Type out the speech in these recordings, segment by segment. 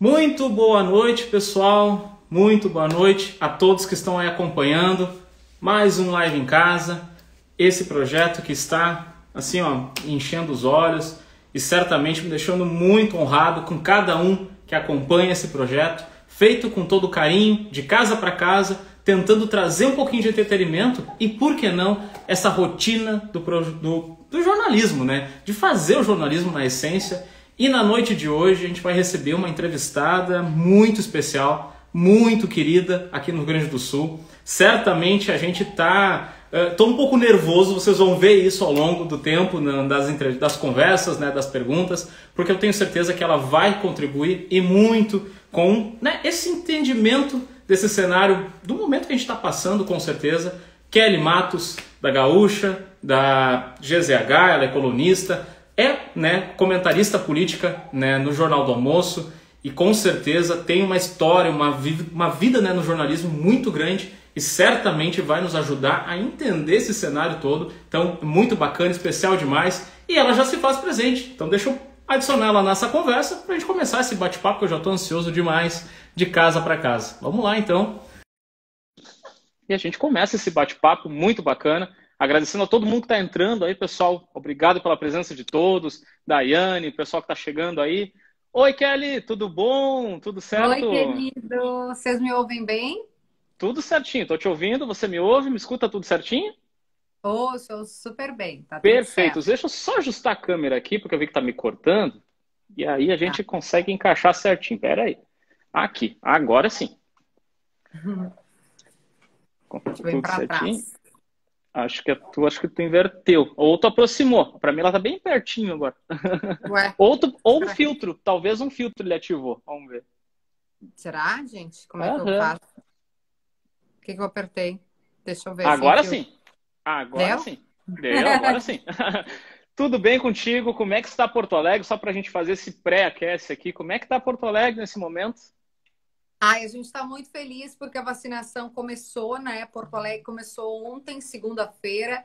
Muito boa noite, pessoal. Muito boa noite a todos que estão aí acompanhando mais um Live em Casa. Esse projeto que está, assim, ó, enchendo os olhos e certamente me deixando muito honrado com cada um que acompanha esse projeto, feito com todo carinho, de casa para casa, tentando trazer um pouquinho de entretenimento e, por que não, essa rotina do jornalismo, né? De fazer o jornalismo na essência. E na noite de hoje a gente vai receber uma entrevistada muito especial, muito querida aqui no Rio Grande do Sul. Certamente a gente tô um pouco nervoso, vocês vão ver isso ao longo do tempo, das conversas, né, das perguntas, porque eu tenho certeza que ela vai contribuir e muito com, né, esse entendimento desse cenário, do momento que a gente está passando, com certeza. Kelly Matos, da Gaúcha, da GZH, ela é colunista, né, comentarista política, né, no Jornal do Almoço e com certeza tem uma história, uma vida, né, no jornalismo muito grande e certamente vai nos ajudar a entender esse cenário todo. Então, muito bacana, especial demais, e ela já se faz presente. Então deixa eu adicionar ela nessa conversa para a gente começar esse bate-papo, que eu já estou ansioso demais, de casa para casa. Vamos lá, então. E a gente começa esse bate-papo muito bacana. Agradecendo a todo mundo que está entrando aí, pessoal. Obrigado pela presença de todos. Daiane, pessoal que está chegando aí. Oi, Kelly, tudo bom? Tudo certo? Oi, querido. Vocês me ouvem bem? Tudo certinho. Estou te ouvindo, você me ouve, me escuta tudo certinho? Ouço super bem, tá tudo Perfeito. certo. Deixa eu só ajustar a câmera aqui, porque eu vi que está me cortando. E aí a Tá. gente consegue encaixar certinho. Pera aí. Aqui, agora sim. Deixa eu vir Tudo para certinho? trás. Acho que tu inverteu. Ou tu aproximou. Para mim ela tá bem pertinho agora. Ué, Ou um será, filtro. Talvez um filtro ele ativou. Vamos ver. será, gente? Como é que eu Aham. faço? O que que eu apertei? Deixa eu ver, sem Agora fio. sim. Agora Deu? sim. Deu, agora sim. Tudo bem contigo? Como é que está Porto Alegre? Só para a gente fazer esse pré-aquece aqui. Como é que está Porto Alegre nesse momento? Ai, a gente está muito feliz porque a vacinação começou, né? Porto Alegre começou ontem, segunda-feira,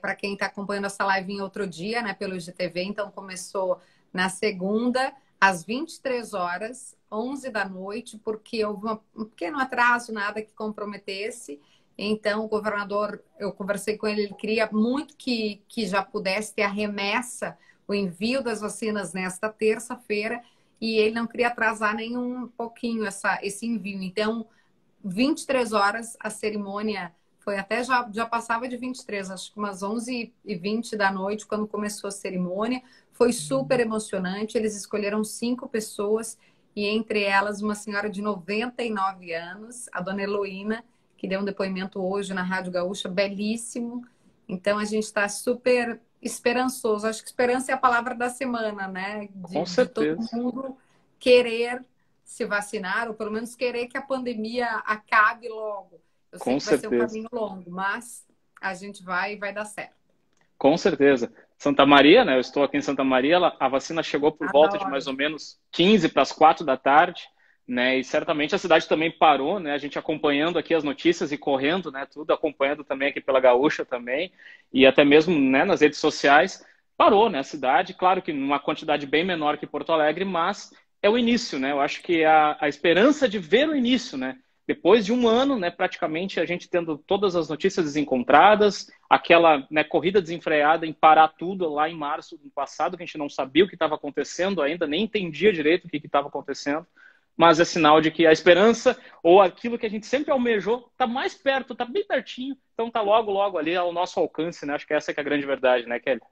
para quem está acompanhando essa live em outro dia, né? Pelo IGTV, então começou na segunda, às 23 horas, 11 da noite, porque houve um pequeno atraso, nada que comprometesse. Então, o governador, eu conversei com ele, ele queria muito que já pudesse ter a remessa, o envio das vacinas nesta terça-feira, e ele não queria atrasar nem um pouquinho esse envio. Então, 23 horas a cerimônia foi até já passava de 23, acho que umas 11h20 da noite, quando começou a cerimônia. Foi super emocionante. Eles escolheram 5 pessoas e entre elas uma senhora de 99 anos, a dona Heloína, que deu um depoimento hoje na Rádio Gaúcha, belíssimo. Então, a gente está super esperançoso. Acho que esperança é a palavra da semana, né? Com De todo certeza. mundo querer se vacinar, ou pelo menos querer que a pandemia acabe logo. Eu sei Com que vai ser um certeza. caminho longo, mas a gente vai dar certo. Com certeza. Santa Maria, né? Eu estou aqui em Santa Maria. A vacina chegou por volta de Adoro. mais ou menos 15 para as 4 da tarde, né? E certamente a cidade também parou, né? A gente acompanhando aqui as notícias e correndo, né? Tudo acompanhando também aqui pela Gaúcha também e até mesmo, né? Nas redes sociais parou, né? A cidade, claro que numa quantidade bem menor que Porto Alegre, mas é o início, né? Eu acho que a esperança de ver o início, né? Depois de um ano, né, praticamente a gente tendo todas as notícias desencontradas, aquela, né, corrida desenfreada em parar tudo lá em março do ano passado, que a gente não sabia o que estava acontecendo ainda, nem entendia direito o que estava acontecendo, mas é sinal de que a esperança ou aquilo que a gente sempre almejou está mais perto, está bem pertinho, então está logo, logo ali ao nosso alcance, né? Acho que essa é que é a grande verdade, né, Kelly?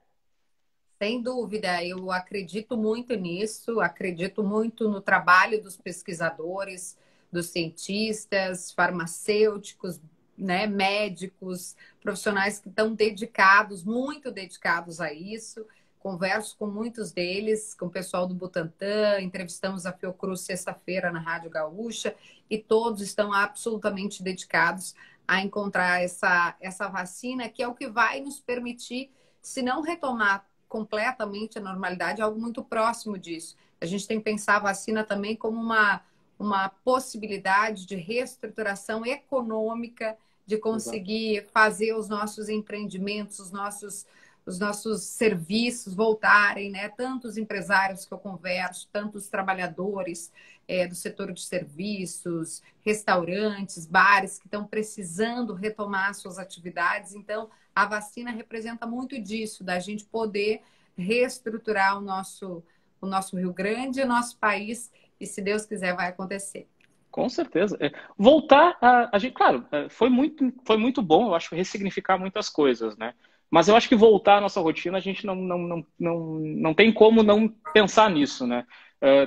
Sem dúvida, eu acredito muito nisso, acredito muito no trabalho dos pesquisadores, dos cientistas, farmacêuticos, né, médicos, profissionais que estão dedicados, muito dedicados a isso. Converso com muitos deles, com o pessoal do Butantan, entrevistamos a Fiocruz sexta-feira na Rádio Gaúcha, e todos estão absolutamente dedicados a encontrar essa vacina, que é o que vai nos permitir, se não retomar completamente a normalidade, algo muito próximo disso. A gente tem que pensar a vacina também como uma possibilidade de reestruturação econômica, de Exato. conseguir fazer os nossos empreendimentos, os nossos os nossos serviços voltarem, né? Tantos empresários que eu converso, tantos trabalhadores do setor de serviços, restaurantes, bares que estão precisando retomar suas atividades. Então, a vacina representa muito disso, da gente poder reestruturar o nosso Rio Grande, o nosso país, e se Deus quiser, vai acontecer. Com certeza. Voltar a gente, claro, foi muito bom, eu acho, ressignificar muitas coisas, né? Mas eu acho que voltar à nossa rotina, a gente não tem como não pensar nisso, né?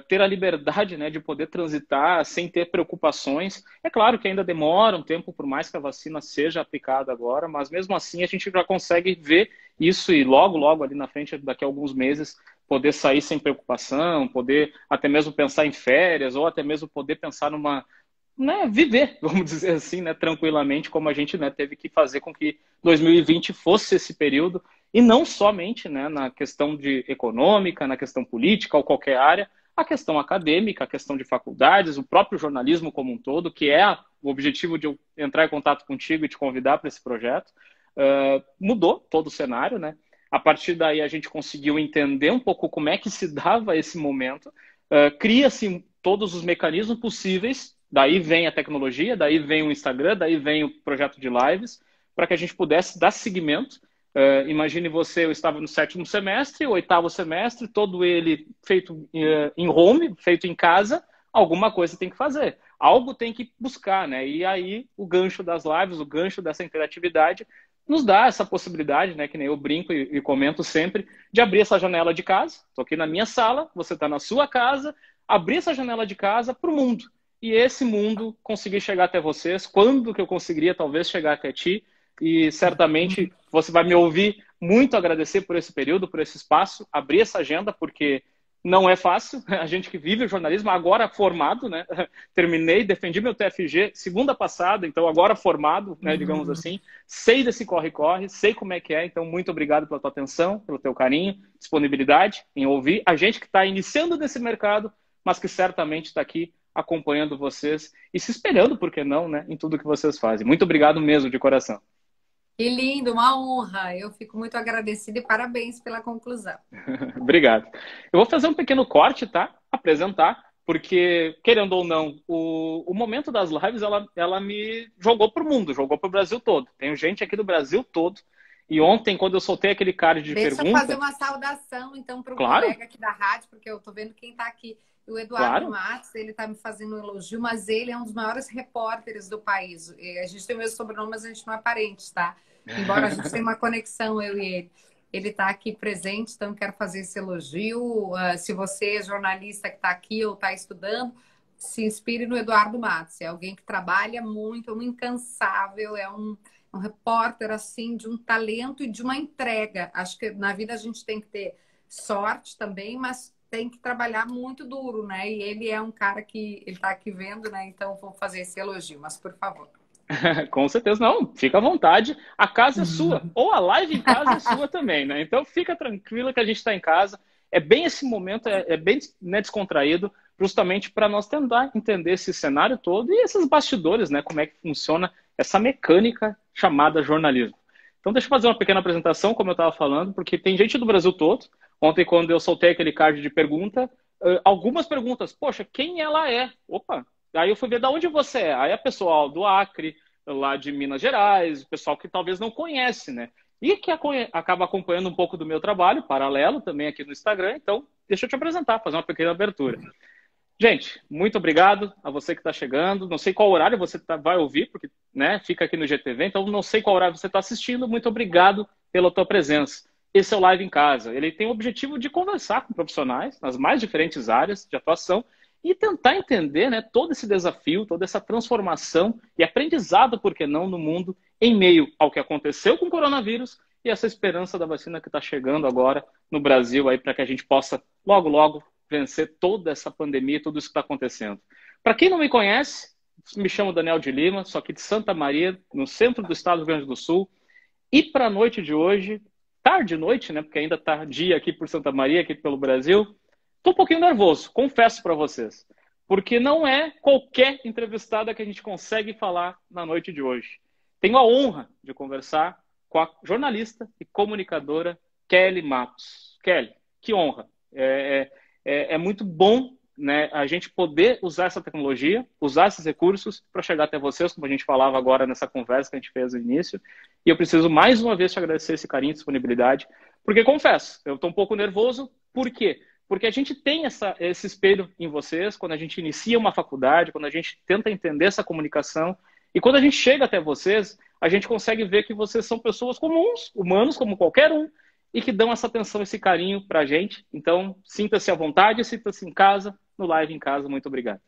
Ter a liberdade, né, de poder transitar sem ter preocupações. É claro que ainda demora um tempo, por mais que a vacina seja aplicada agora, mas mesmo assim a gente já consegue ver isso e logo, logo ali na frente, daqui a alguns meses, poder sair sem preocupação, poder até mesmo pensar em férias, ou até mesmo poder pensar numa, né, viver, vamos dizer assim, né, tranquilamente, como a gente, né, teve que fazer com que 2020 fosse esse período, e não somente, né, na questão de econômica, na questão política ou qualquer área, a questão acadêmica, a questão de faculdades, o próprio jornalismo como um todo, que é o objetivo de eu entrar em contato contigo e te convidar para esse projeto, mudou todo o cenário, né? A partir daí a gente conseguiu entender um pouco como é que se dava esse momento, cria-se todos os mecanismos possíveis, daí vem a tecnologia, daí vem o Instagram, daí vem o projeto de lives, para que a gente pudesse dar seguimento. Imagine você, eu estava no 7º semestre, o 8º semestre, todo ele feito em home, feito em casa, alguma coisa tem que fazer, algo tem que buscar, né? E aí o gancho das lives, o gancho dessa interatividade nos dá essa possibilidade, né, que nem eu brinco e comento sempre, de abrir essa janela de casa. Estou aqui na minha sala, você está na sua casa, abrir essa janela de casa para o mundo. E esse mundo conseguir chegar até vocês, quando que eu conseguiria talvez chegar até ti, e certamente você vai me ouvir muito agradecer por esse período, por esse espaço, abrir essa agenda, porque não é fácil, a gente que vive o jornalismo, agora formado, né? Terminei, defendi meu TFG segunda passada, então agora formado, né, digamos assim, sei desse corre-corre, sei como é que é, então muito obrigado pela tua atenção, pelo teu carinho, disponibilidade em ouvir a gente que está iniciando nesse mercado, mas que certamente está aqui acompanhando vocês e se espelhando, por que não, né, em tudo que vocês fazem. Muito obrigado mesmo, de coração. Que lindo, uma honra. Eu fico muito agradecida e parabéns pela conclusão. Obrigado. Eu vou fazer um pequeno corte, tá? Apresentar, porque, querendo ou não, o momento das lives, ela me jogou pro mundo, jogou pro Brasil todo. Tem gente aqui do Brasil todo. E ontem, quando eu soltei aquele card de Deixa eu pergunta... fazer uma saudação, então, para o Claro, colega aqui da rádio, porque eu estou vendo quem está aqui. O Eduardo claro. Matos, ele está me fazendo um elogio, mas ele é um dos maiores repórteres do país. A gente tem o mesmo sobrenome, mas a gente não é parente, tá? Embora a gente tenha uma conexão, eu e ele. Ele está aqui presente, então quero fazer esse elogio. Se você é jornalista que está aqui ou está estudando, se inspire no Eduardo Matos. É alguém que trabalha muito, é um incansável, é um repórter assim de um talento e de uma entrega. Acho que na vida a gente tem que ter sorte também, mas tem que trabalhar muito duro, né? E ele é um cara que ele está aqui vendo, né? Então vou fazer esse elogio, mas por favor. Com certeza, não, fica à vontade. A casa é sua, ou a live em casa é sua também, né? Então fica tranquila que a gente está em casa. É bem esse momento, é bem, né, descontraído, justamente para nós tentar entender esse cenário todo e esses bastidores, né? Como é que funciona essa mecânica chamada jornalismo. Então deixa eu fazer uma pequena apresentação, como eu estava falando, porque tem gente do Brasil todo. Ontem, quando eu soltei aquele card de pergunta, algumas perguntas, poxa, quem ela é? Opa! Aí eu fui ver de onde você é. Aí é pessoal do Acre, lá de Minas Gerais, pessoal que talvez não conhece, né? E que acaba acompanhando um pouco do meu trabalho, paralelo também aqui no Instagram. Então, deixa eu te apresentar, fazer uma pequena abertura. Gente, muito obrigado a você que está chegando. Não sei qual horário você vai ouvir, porque, né, fica aqui no GTV, então não sei qual horário você está assistindo. Muito obrigado pela tua presença. Esse é o Live em Casa. Ele tem o objetivo de conversar com profissionais nas mais diferentes áreas de atuação e tentar entender, né, todo esse desafio, toda essa transformação e aprendizado, por que não, no mundo, em meio ao que aconteceu com o coronavírus e essa esperança da vacina que está chegando agora no Brasil, aí para que a gente possa, logo, logo, vencer toda essa pandemia, tudo isso que está acontecendo. Para quem não me conhece, me chamo Daniel de Lima, sou aqui de Santa Maria, no centro do estado do Rio Grande do Sul, e para a noite de hoje, tarde e noite, né, porque ainda está dia aqui por Santa Maria, aqui pelo Brasil, estou um pouquinho nervoso, confesso para vocês, porque não é qualquer entrevistada que a gente consegue falar na noite de hoje. Tenho a honra de conversar com a jornalista e comunicadora Kelly Matos. Kelly, que honra. É muito bom, né, a gente poder usar essa tecnologia, usar esses recursos para chegar até vocês, como a gente falava agora nessa conversa que a gente fez no início. E eu preciso mais uma vez te agradecer esse carinho e disponibilidade, porque confesso, eu estou um pouco nervoso. Por quê? Porque a gente tem esse espelho em vocês quando a gente inicia uma faculdade, quando a gente tenta entender essa comunicação. E quando a gente chega até vocês, a gente consegue ver que vocês são pessoas comuns, humanos, como qualquer um, e que dão essa atenção, esse carinho para a gente. Então, sinta-se à vontade, sinta-se em casa, no Live em Casa. Muito obrigado.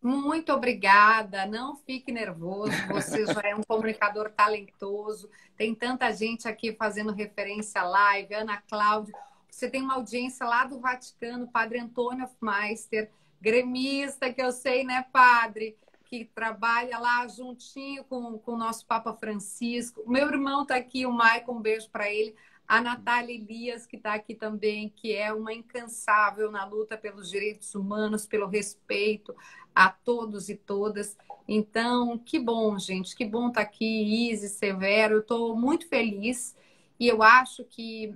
Muito obrigada, não fique nervoso, você já é um comunicador talentoso, tem tanta gente aqui fazendo referência à live, Ana Cláudia, você tem uma audiência lá do Vaticano, Padre Antônio Hofmeister, gremista, que eu sei, né, padre, que trabalha lá juntinho com o nosso Papa Francisco. O meu irmão está aqui, o Maicon, um beijo para ele. A Natália Elias, que está aqui também, que é uma incansável na luta pelos direitos humanos, pelo respeito a todos e todas. Então, que bom, gente, que bom estar aqui, Isis, Severo. Eu estou muito feliz e eu acho que,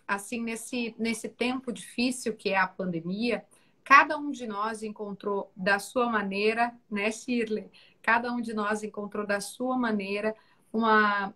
assim, nesse tempo difícil que é a pandemia, cada um de nós encontrou da sua maneira, né, Shirley? Cada um de nós encontrou da sua maneira uma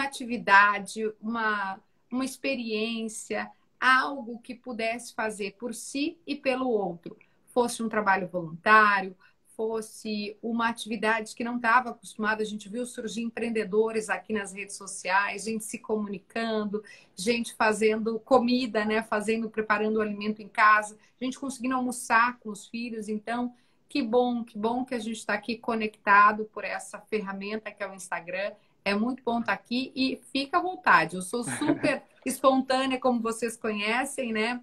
atividade, uma experiência, algo que pudesse fazer por si e pelo outro. Fosse um trabalho voluntário, fosse uma atividade que não estava acostumada. A gente viu surgir empreendedores aqui nas redes sociais, gente se comunicando, gente fazendo comida, né? Preparando o alimento em casa, gente conseguindo almoçar com os filhos. Então, que bom que a gente está aqui conectado por essa ferramenta que é o Instagram. É muito bom estar aqui e fica à vontade. Eu sou super espontânea, como vocês conhecem, né?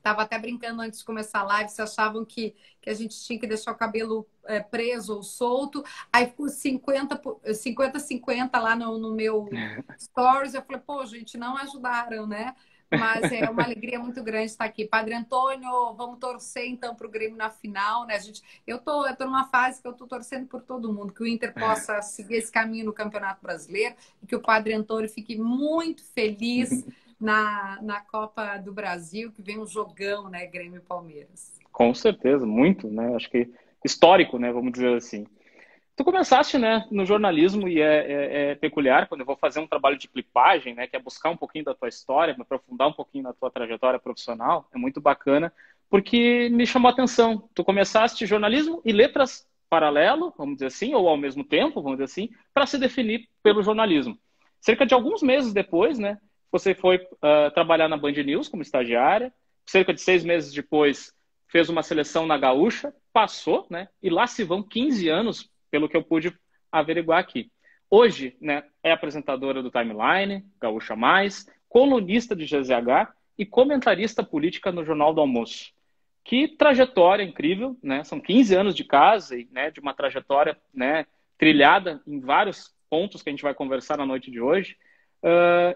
Tava até brincando antes de começar a live, vocês achavam que a gente tinha que deixar o cabelo preso ou solto. Aí ficou 50-50 lá no meu stories. Eu falei, pô, gente, não ajudaram, né? Mas é uma alegria muito grande estar aqui. Padre Antônio, vamos torcer então para o Grêmio na final, né? Eu tô numa fase que eu tô torcendo por todo mundo, que o Inter possa seguir esse caminho no Campeonato Brasileiro e que o Padre Antônio fique muito feliz na Copa do Brasil, que vem um jogão, né? Grêmio e Palmeiras. Com certeza, muito, né? Acho que histórico, né? Vamos dizer assim. Tu começaste, né, no jornalismo e é peculiar quando eu vou fazer um trabalho de clipagem, né, que é buscar um pouquinho da tua história, me aprofundar um pouquinho na tua trajetória profissional, é muito bacana, porque me chamou a atenção. Tu começaste jornalismo e letras paralelo, vamos dizer assim, ou ao mesmo tempo, vamos dizer assim, para se definir pelo jornalismo. Cerca de alguns meses depois, né, você foi trabalhar na Band News como estagiária, cerca de 6 meses depois fez uma seleção na Gaúcha, passou, né, e lá se vão 15 anos pelo que eu pude averiguar aqui. Hoje, né, é apresentadora do Timeline, Gaúcha Mais, colunista de GZH e comentarista política no Jornal do Almoço. Que trajetória incrível, né? São 15 anos de casa e, né, de uma trajetória, né, trilhada em vários pontos que a gente vai conversar na noite de hoje.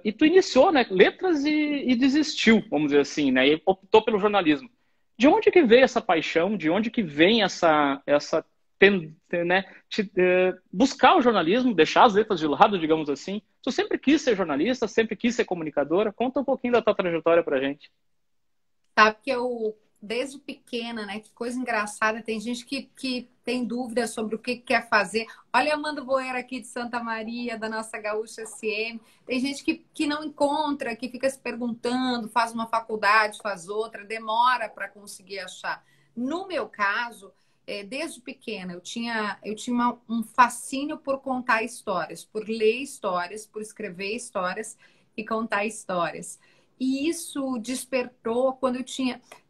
E tu iniciou, né, letras e desistiu, vamos dizer assim, né, e optou pelo jornalismo. De onde que veio essa paixão? De onde que vem essa né, buscar o jornalismo, deixar as letras de lado, digamos assim? Tu sempre quis ser jornalista, sempre quis ser comunicadora? Conta um pouquinho da tua trajetória pra gente. Sabe que eu, desde pequena, né? Que coisa engraçada, tem gente que tem dúvidas sobre o que quer fazer. Olha a Amanda Boeira aqui de Santa Maria, da nossa Gaúcha SM. Tem gente que não encontra, que fica se perguntando, faz uma faculdade, faz outra, demora para conseguir achar. No meu caso, desde pequena, eu tinha um fascínio por contar histórias, por ler histórias, por escrever histórias e contar histórias. E isso despertou quando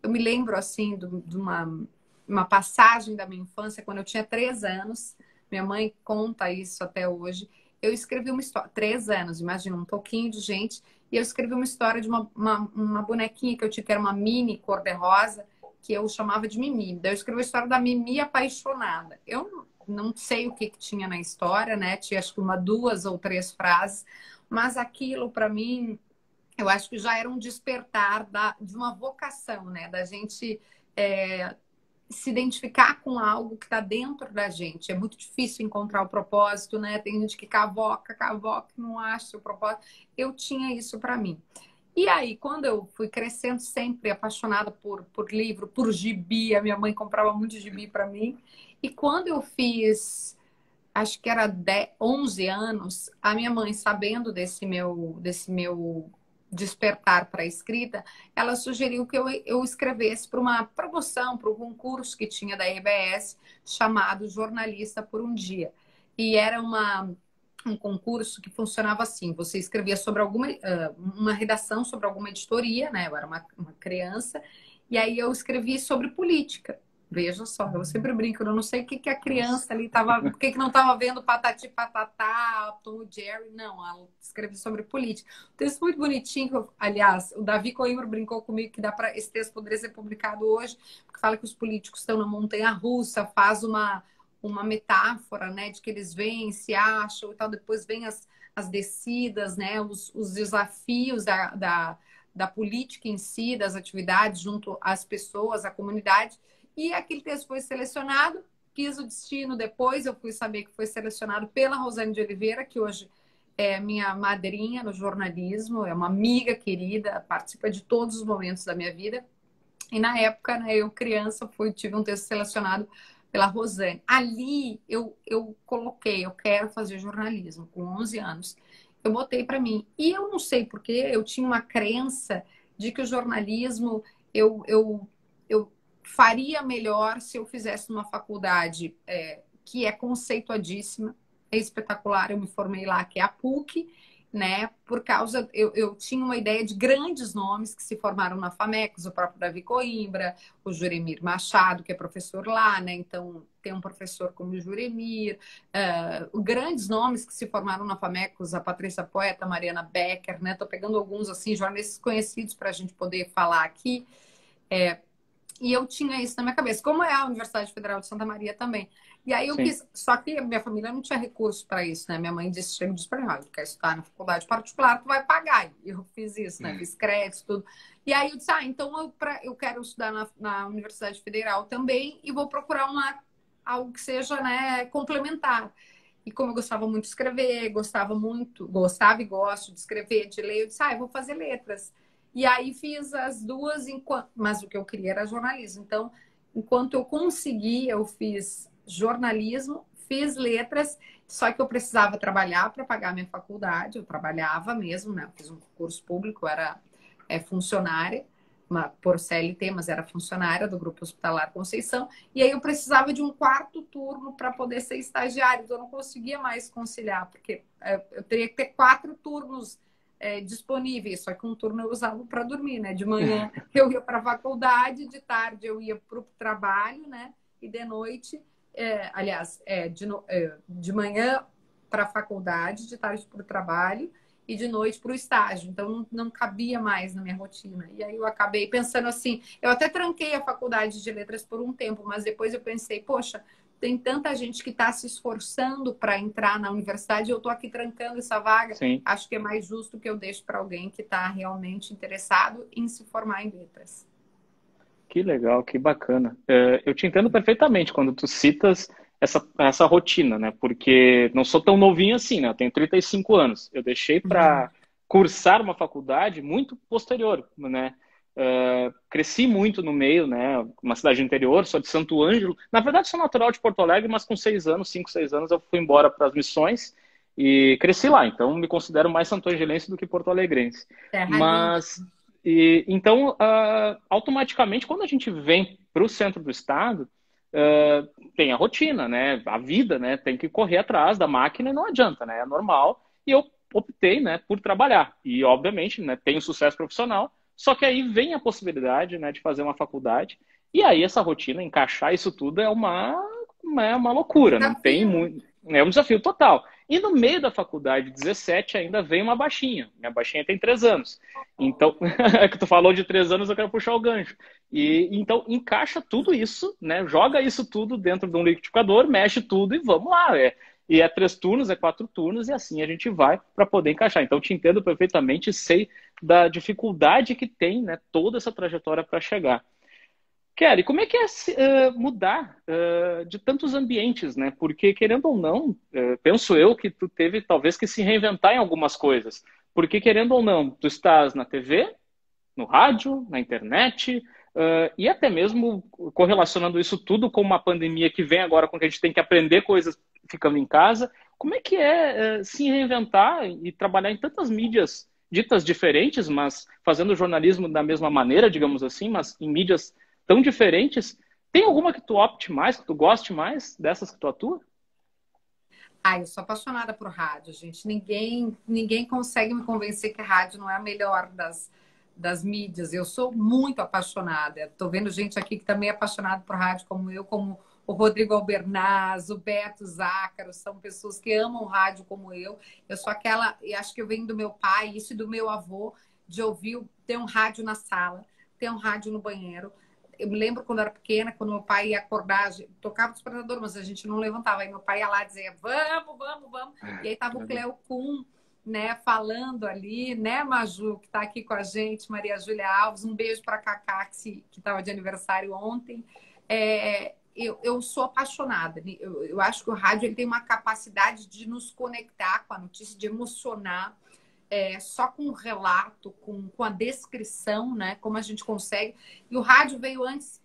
eu me lembro assim de uma passagem da minha infância, quando eu tinha 3 anos, minha mãe conta isso até hoje. Eu escrevi uma história, 3 anos, imagina, um pouquinho de gente, e eu escrevi uma história de uma bonequinha que eu tinha, que era uma mini cor-de-rosa, que eu chamava de Mimi. Daí eu escrevi a história da Mimi apaixonada. Eu não sei o que tinha na história, né? Tinha acho que 2 ou 3 frases, mas aquilo para mim, eu acho que já era um despertar de uma vocação, né? Da gente se identificar com algo que está dentro da gente. É muito difícil encontrar o propósito, né? Tem gente que cavoca, não acha o propósito. Eu tinha isso para mim. E aí, quando eu fui crescendo, sempre apaixonada por livro, por gibi, a minha mãe comprava muito gibi para mim. E quando eu fiz, acho que era 11 anos, a minha mãe, sabendo desse meu despertar para a escrita, ela sugeriu que eu escrevesse para uma promoção, para um concurso que tinha da RBS, chamado Jornalista por um Dia. E era um concurso que funcionava assim: você escrevia sobre uma redação sobre alguma editoria, né? Eu era uma criança, e aí eu escrevi sobre política. Veja só, eu sempre brinco, eu não sei o que, que a criança ali estava, por que, que não estava vendo Patati Patatá, Tom e Jerry, não, ela escrevi sobre política. Um texto muito bonitinho, aliás, o Davi Coimbra brincou comigo que esse texto poderia ser publicado hoje, porque fala que os políticos estão na montanha-russa, faz uma metáfora, né, de que eles vêm, se acham e tal, depois vem as descidas, né, os desafios da política em si, das atividades junto às pessoas, à comunidade. E aquele texto foi selecionado, quis o destino depois, eu fui saber que foi selecionado pela Rosane de Oliveira, que hoje é minha madrinha no jornalismo, é uma amiga querida, participa de todos os momentos da minha vida. E na época, né, eu criança, tive um texto selecionado pela Rosane. Ali eu coloquei, eu quero fazer jornalismo, com 11 anos. Eu botei para mim. E eu não sei porquê, eu tinha uma crença de que o jornalismo eu faria melhor se eu fizesse numa faculdade que é conceituadíssima, é espetacular. Eu me formei lá, que é a PUC, né? Por causa, eu tinha uma ideia de grandes nomes que se formaram na FAMECOS, o próprio Davi Coimbra, o Juremir Machado, que é professor lá, né? Então, tem um professor como o Juremir, grandes nomes que se formaram na FAMECOS, a Patrícia Poeta, a Mariana Becker, né? Tô pegando alguns, assim, jornalistas conhecidos para a gente poder falar aqui. E eu tinha isso na minha cabeça, como é a Universidade Federal de Santa Maria também. E aí eu quis, só que a minha família não tinha recurso para isso, né? Minha mãe chegou e disse para mim: olha, tu quer estudar na faculdade particular, tu vai pagar. E eu fiz isso, né? Fiz crédito, tudo. E aí eu disse: então eu quero estudar na Universidade Federal também e vou procurar algo que seja, né, complementar. E como eu gostava muito de escrever, gostava e gosto de escrever, de ler, eu disse: eu vou fazer letras. E aí fiz as duas, mas o que eu queria era jornalismo. Então, enquanto eu consegui, eu fiz jornalismo, fiz letras, só que eu precisava trabalhar para pagar a minha faculdade. Eu trabalhava mesmo, né? Eu fiz um concurso público, eu era funcionária, por CLT, mas era funcionária do Grupo Hospitalar Conceição. E aí eu precisava de um quarto turno para poder ser estagiária. Então, eu não conseguia mais conciliar, porque eu teria que ter 4 turnos disponíveis, só que um turno eu usava para dormir, né? De manhã eu ia para a faculdade, de tarde eu ia para o trabalho, né? E de noite, de manhã para a faculdade, de tarde para o trabalho e de noite para o estágio. Então não cabia mais na minha rotina. E aí eu acabei pensando assim, eu até tranquei a faculdade de letras por um tempo, mas depois eu pensei, poxa, tem tanta gente que está se esforçando para entrar na universidade, eu estou aqui trancando essa vaga. Sim. Acho que é mais justo que eu deixe para alguém que está realmente interessado em se formar em letras. Que legal, que bacana. Eu te entendo perfeitamente quando tu citas essa rotina, né? Porque não sou tão novinho assim, né? Eu tenho 35 anos. Eu deixei para cursar uma faculdade muito posterior, né? Cresci muito no meio, né? Uma cidade interior, sou de Santo Ângelo. Na verdade, sou natural de Porto Alegre, mas com 5, 6 anos, eu fui embora para as missões e cresci lá. Então, me considero mais santo-angelense do que porto-alegrense. Mas, então, automaticamente, quando a gente vem para o centro do estado, tem a rotina, né? A vida, né? Tem que correr atrás da máquina e não adianta, né? É normal. E eu optei, né, por trabalhar. E, obviamente, né, tenho sucesso profissional. Só que aí vem a possibilidade, né, de fazer uma faculdade. E aí essa rotina, encaixar isso tudo é uma loucura. Não tem muito. É um desafio total. E no meio da faculdade, 17, ainda vem uma baixinha. Minha baixinha tem 3 anos. Então, que tu falou de 3 anos, eu quero puxar o gancho. E então encaixa tudo isso, né? Joga isso tudo dentro de um liquidificador, mexe tudo e vamos lá. E é 3 turnos, é 4 turnos, e assim a gente vai para poder encaixar. Então, te entendo perfeitamente e sei da dificuldade que tem, né, toda essa trajetória para chegar. Kelly, como é que é mudar de tantos ambientes, né? Porque, querendo ou não, penso eu que tu teve talvez que se reinventar em algumas coisas. Porque, querendo ou não, tu estás na TV, no rádio, na internet, e até mesmo correlacionando isso tudo com uma pandemia que vem agora, com que a gente tem que aprender coisas ficando em casa. Como é que é se reinventar e trabalhar em tantas mídias ditas diferentes, mas fazendo jornalismo da mesma maneira, digamos assim, mas em mídias tão diferentes? Tem alguma que tu opte mais, que tu goste mais dessas que tu atua? Ah, eu sou apaixonada por rádio, gente. Ninguém consegue me convencer que a rádio não é a melhor das mídias. Eu sou muito apaixonada. Estou vendo gente aqui que também é apaixonada por rádio, como eu, como o Rodrigo Albernaz, o Beto Zácaro, são pessoas que amam rádio como eu. Eu sou aquela, e acho que eu venho do meu pai, isso e do meu avô, de ouvir ter um rádio na sala, ter um rádio no banheiro. Eu me lembro quando eu era pequena, quando meu pai ia acordar, tocava o despertador, mas a gente não levantava. Aí meu pai ia lá e dizia, vamos, vamos, vamos. E aí tava o Cleo Kuhn, né, falando ali, né, Maju, que está aqui com a gente, Maria Júlia Alves, um beijo para a Cacá, que estava de aniversário ontem. Eu sou apaixonada. Eu acho que o rádio ele tem uma capacidade de nos conectar com a notícia, de emocionar. Só com o relato, com a descrição, né? Como a gente consegue. E o rádio veio antes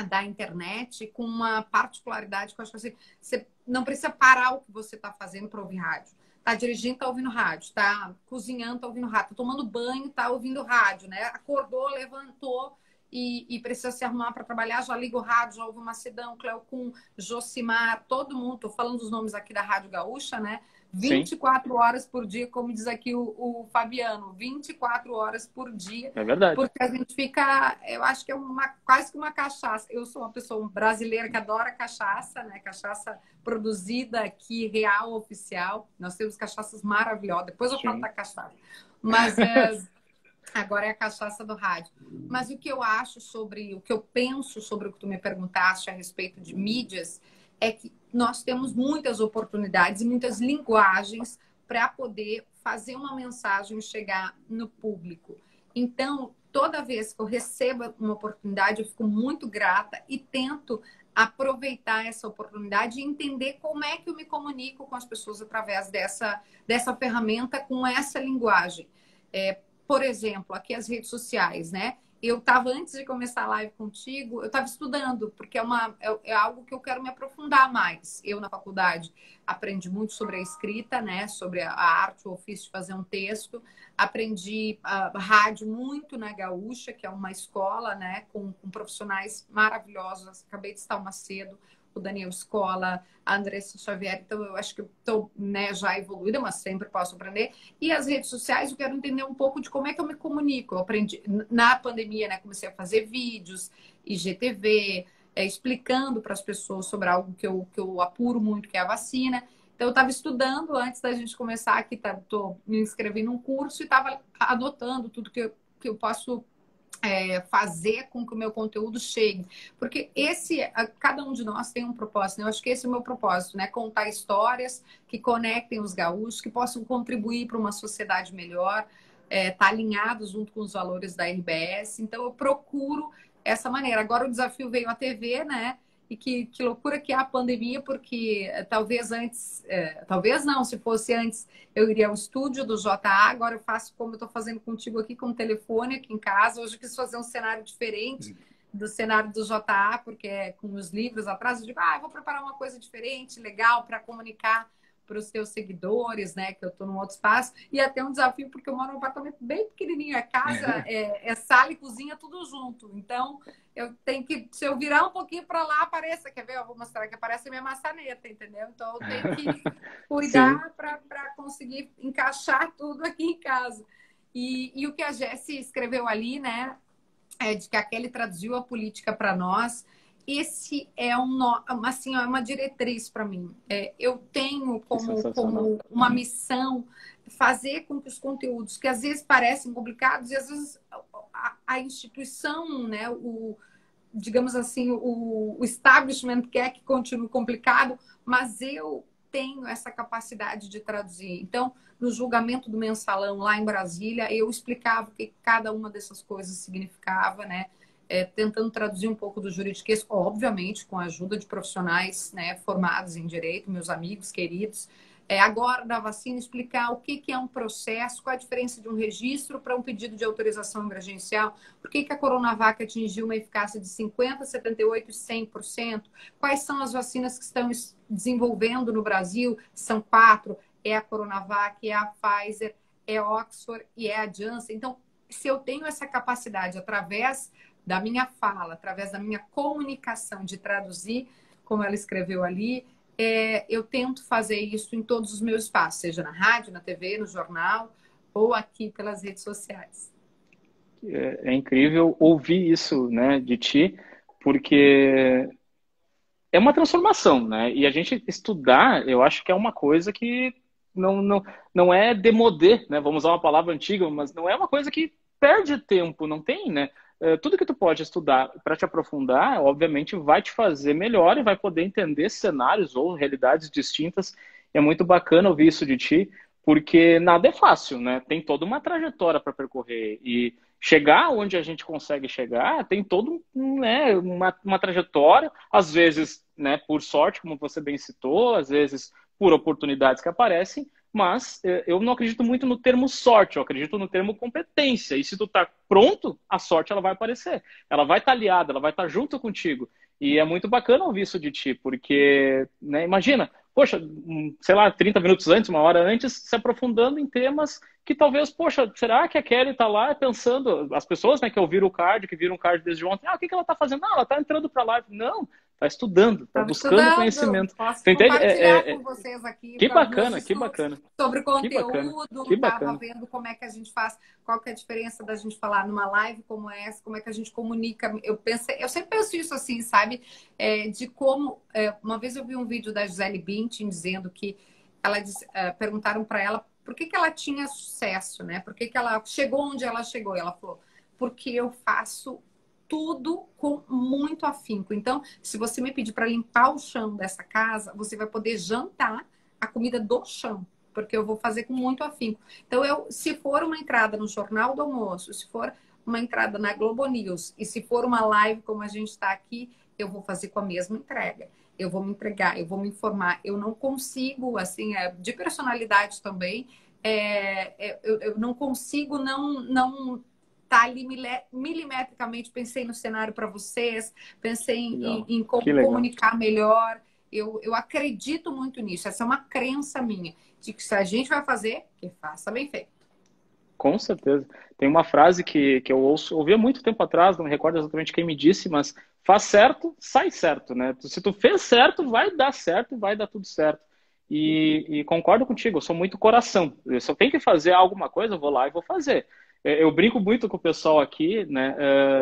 da internet com uma particularidade que eu acho que assim, você não precisa parar o que você está fazendo para ouvir rádio. Tá dirigindo, tá ouvindo rádio. Tá cozinhando, tá ouvindo rádio. Tá tomando banho, tá ouvindo rádio, né? Acordou, levantou e precisa se arrumar para trabalhar, já liga o rádio, já ouve o Macedão, Cleo Kuhn, Josimar, todo mundo. Tô falando os nomes aqui da Rádio Gaúcha, né? Sim, 24 horas por dia, como diz aqui o Fabiano, 24 horas por dia, é verdade. porque a gente fica, eu acho que é quase que uma cachaça. Eu sou uma pessoa brasileira que adora cachaça, né? Cachaça produzida aqui, real, oficial. Nós temos cachaças maravilhosas. Depois eu falo Sim. da cachaça. Mas agora é a cachaça do rádio. Mas o que eu acho o que eu penso sobre o que tu me perguntaste a respeito de mídias, é que nós temos muitas oportunidades e muitas linguagens para poder fazer uma mensagem chegar no público. Então, toda vez que eu recebo uma oportunidade, eu fico muito grata e tento aproveitar essa oportunidade e entender como é que eu me comunico com as pessoas através dessa ferramenta, com essa linguagem. Por exemplo, aqui as redes sociais, né? Eu estava, antes de começar a live contigo, eu estava estudando, porque é algo que eu quero me aprofundar mais. Eu, na faculdade, aprendi muito sobre a escrita, né? Sobre a arte, o ofício de fazer um texto. Aprendi rádio muito na Gaúcha, que é uma escola, né? Com profissionais maravilhosos. Acabei de estar mais cedo, o Daniel Escola, a Andressa Xavier. Então, eu acho que eu estou, né, já evoluída, mas sempre posso aprender. E as redes sociais, eu quero entender um pouco de como é que eu me comunico. Eu aprendi na pandemia, né? Comecei a fazer vídeos, IGTV, explicando para as pessoas sobre algo que eu apuro muito, que é a vacina. Então, eu estava estudando antes da gente começar aqui, estou me inscrevendo num curso e estava anotando tudo que eu posso fazer com que o meu conteúdo chegue. Porque cada um de nós tem um propósito, né? Eu acho que esse é o meu propósito, né? Contar histórias que conectem os gaúchos, que possam contribuir para uma sociedade melhor, tá alinhado junto com os valores da RBS. Então, eu procuro essa maneira. Agora, o desafio veio à TV, né? E que loucura que é a pandemia, porque talvez antes, talvez não, se fosse antes, eu iria ao estúdio do JA, agora eu faço como eu estou fazendo contigo aqui, com o telefone aqui em casa. Hoje eu quis fazer um cenário diferente do cenário do JA, porque com os livros atrás, eu digo, vou preparar uma coisa diferente, legal, para comunicar para os teus seguidores, né, que eu estou num outro espaço, e até um desafio, porque eu moro num apartamento bem pequenininho, a casa sala e cozinha tudo junto, então eu tenho que, se eu virar um pouquinho para lá, apareça, quer ver? Eu vou mostrar que aparece a minha maçaneta, entendeu? Então eu tenho que cuidar para conseguir encaixar tudo aqui em casa. E o que a Jessie escreveu ali, né, de que a Kelly traduziu a política para nós, esse é assim, é uma diretriz para mim. Eu tenho como uma missão fazer com que os conteúdos, que às vezes parecem complicados, e às vezes a instituição, né, digamos assim, o establishment quer que continue complicado, mas eu tenho essa capacidade de traduzir. Então, no julgamento do mensalão lá em Brasília, eu explicava o que cada uma dessas coisas significava, né? tentando traduzir um pouco do juridiquês, obviamente, com a ajuda de profissionais, né, formados em direito, meus amigos queridos. Agora, da vacina, explicar o que é um processo, qual a diferença de um registro para um pedido de autorização emergencial, por que a Coronavac atingiu uma eficácia de 50%, 78% e 100%, quais são as vacinas que estão desenvolvendo no Brasil, são 4, é a Coronavac, é a Pfizer, é a Oxford e é a Janssen. Então, se eu tenho essa capacidade, através da minha fala, através da minha comunicação, de traduzir, como ela escreveu ali, eu tento fazer isso em todos os meus espaços, seja na rádio, na TV, no jornal ou aqui pelas redes sociais. É incrível ouvir isso, né, de ti, porque é uma transformação, né? E a gente estudar, eu acho que é uma coisa que não é demodê, né? Vamos usar uma palavra antiga, mas não é uma coisa que perde tempo, não tem, né? Tudo que tu pode estudar para te aprofundar, obviamente, vai te fazer melhor e vai poder entender cenários ou realidades distintas. É muito bacana ouvir isso de ti, porque nada é fácil, né? Tem toda uma trajetória para percorrer e chegar onde a gente consegue chegar tem todo, né, uma trajetória, às vezes, né, por sorte, como você bem citou, às vezes por oportunidades que aparecem, mas eu não acredito muito no termo sorte, eu acredito no termo competência. E se tu tá pronto, a sorte ela vai aparecer. Ela vai estar aliada, ela vai estar junto contigo. E é muito bacana ouvir isso de ti, porque, né, imagina, poxa, sei lá, 30 minutos antes, uma hora antes, se aprofundando em temas que talvez, poxa, será que a Kelly tá lá pensando, as pessoas, né, que ouviram o card, que viram o card desde ontem, o que ela tá fazendo? Não, ela tá entrando pra live. Não, tá estudando, tá buscando conhecimento. Posso Você entende? compartilhar com vocês aqui Que para meus bacana, que estudos bacana. sobre Que bacana. conteúdo, Que estava bacana. vendo como é que a gente faz, qual que é a diferença da gente falar numa live como essa, como é que a gente comunica. Eu sempre penso isso assim, sabe? De como, uma vez eu vi um vídeo da Gisele Bündchen dizendo que perguntaram para ela por que ela tinha sucesso, né? Por que ela chegou onde ela chegou? E ela falou, porque eu faço tudo com muito afinco. Então, se você me pedir para limpar o chão dessa casa, você vai poder jantar a comida do chão, porque eu vou fazer com muito afinco. Então, se for uma entrada no Jornal do Almoço, se for uma entrada na Globo News e se for uma live como a gente está aqui, eu vou fazer com a mesma entrega. Eu vou me entregar, eu vou me informar. Eu não consigo, assim, de personalidade também, eu não consigo não tá ali milimetricamente. Pensei no cenário para vocês, pensei em como comunicar melhor. Eu acredito muito nisso. Essa é uma crença minha, de que se a gente vai fazer, que faça bem feito. Com certeza. Tem uma frase que eu ouvi há muito tempo atrás, não me recordo exatamente quem me disse, mas faz certo, sai certo, né? Se tu fez certo, vai dar certo, vai dar tudo certo. E concordo contigo, eu sou muito coração. Se eu tenho que fazer alguma coisa, eu vou lá e vou fazer. Eu brinco muito com o pessoal aqui, né,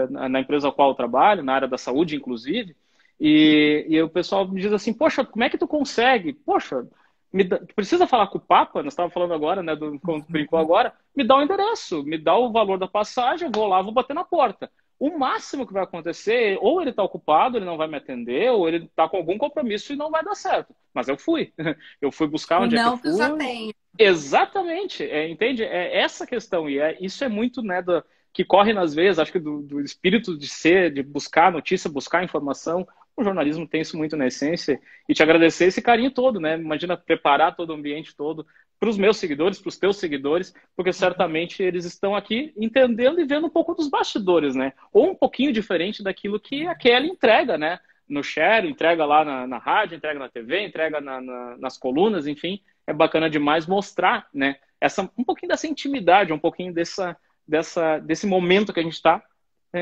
na empresa a qual eu trabalho, na área da saúde, inclusive, e o pessoal me diz assim, poxa, como é que tu consegue? Poxa, tu precisa falar com o Papa, nós estávamos falando agora, né, quando brincou agora, me dá o endereço, me dá o valor da passagem, eu vou lá, vou bater na porta. O máximo que vai acontecer, ou ele está ocupado, ele não vai me atender, ou ele está com algum compromisso e não vai dar certo. Mas eu fui. Eu fui buscar onde é que eu fui. Não, tu já tem. Exatamente. Entende? É essa questão. E isso é muito, né, que corre nas veias, acho que do espírito de ser, de buscar notícia, buscar informação. O jornalismo tem isso muito na essência. E te agradecer esse carinho todo, né? Imagina preparar todo o ambiente todo para os meus seguidores, para os teus seguidores, porque certamente eles estão aqui entendendo e vendo um pouco dos bastidores, né? Ou um pouquinho diferente daquilo que a Kelly entrega, né? No share, entrega lá na rádio, entrega na TV, entrega nas colunas, enfim. É bacana demais mostrar, né? Um pouquinho dessa intimidade, um pouquinho desse momento que a gente está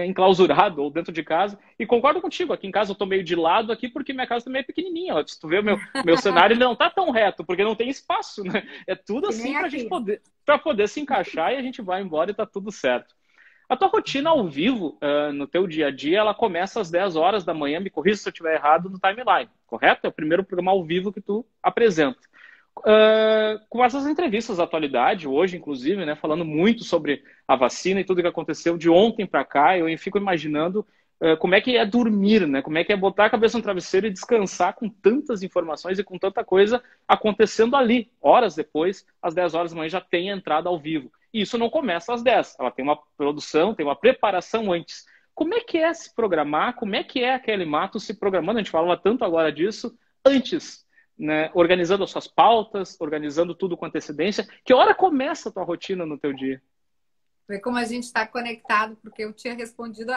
enclausurado ou dentro de casa. E concordo contigo, aqui em casa eu tô meio de lado aqui porque minha casa também é pequenininha. Ó. Se tu vê o meu cenário, ele não tá tão reto, porque não tem espaço, né? É tudo assim pra gente poder se encaixar e a gente vai embora e tá tudo certo. A tua rotina ao vivo, no teu dia a dia, ela começa às 10 horas da manhã, me corrija se eu estiver errado, no timeline, correto? É o primeiro programa ao vivo que tu apresenta. Com essas entrevistas da atualidade, hoje inclusive, né, falando muito sobre a vacina e tudo que aconteceu de ontem para cá, eu fico imaginando como é que é dormir, né, como é que é botar a cabeça no travesseiro e descansar com tantas informações e com tanta coisa acontecendo ali. Horas depois, às 10 horas da manhã, já tem a entrada ao vivo. E isso não começa às 10, ela tem uma produção, tem uma preparação antes. como é que é se programar? Como é que é a Kelly Matos se programando? A gente falava tanto agora disso antes, né? Organizando as suas pautas, organizando tudo com antecedência. Que hora começa a tua rotina no teu dia? Ver como a gente está conectado, porque eu tinha respondido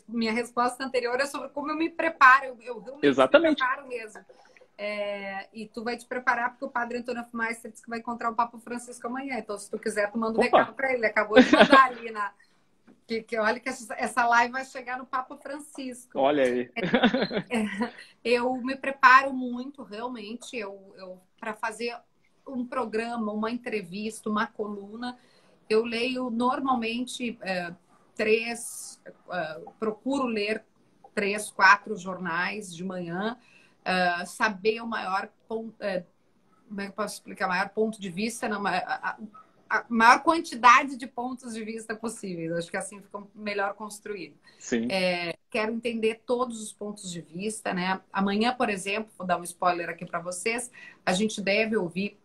minha resposta anterior é sobre como eu me preparo. Eu realmente Exatamente. me preparo mesmo. E tu vai te preparar porque o Padre Antônio Fumaister disse que vai encontrar o Papa Francisco amanhã. Então, se tu quiser, tu manda um recado para ele. Ele acabou de mandar ali que olha que essa live vai chegar no Papa Francisco. Olha aí. Eu me preparo muito, realmente, para fazer um programa, uma entrevista, uma coluna. Eu leio normalmente procuro ler 3, 4 jornais de manhã, saber o maior ponto, como é que eu posso explicar? Maior ponto de vista, não, a maior quantidade de pontos de vista possíveis. Acho que assim fica melhor construído. Sim. Quero entender todos os pontos de vista, né? Amanhã, por exemplo, vou dar um spoiler aqui para vocês, a gente deve ouvir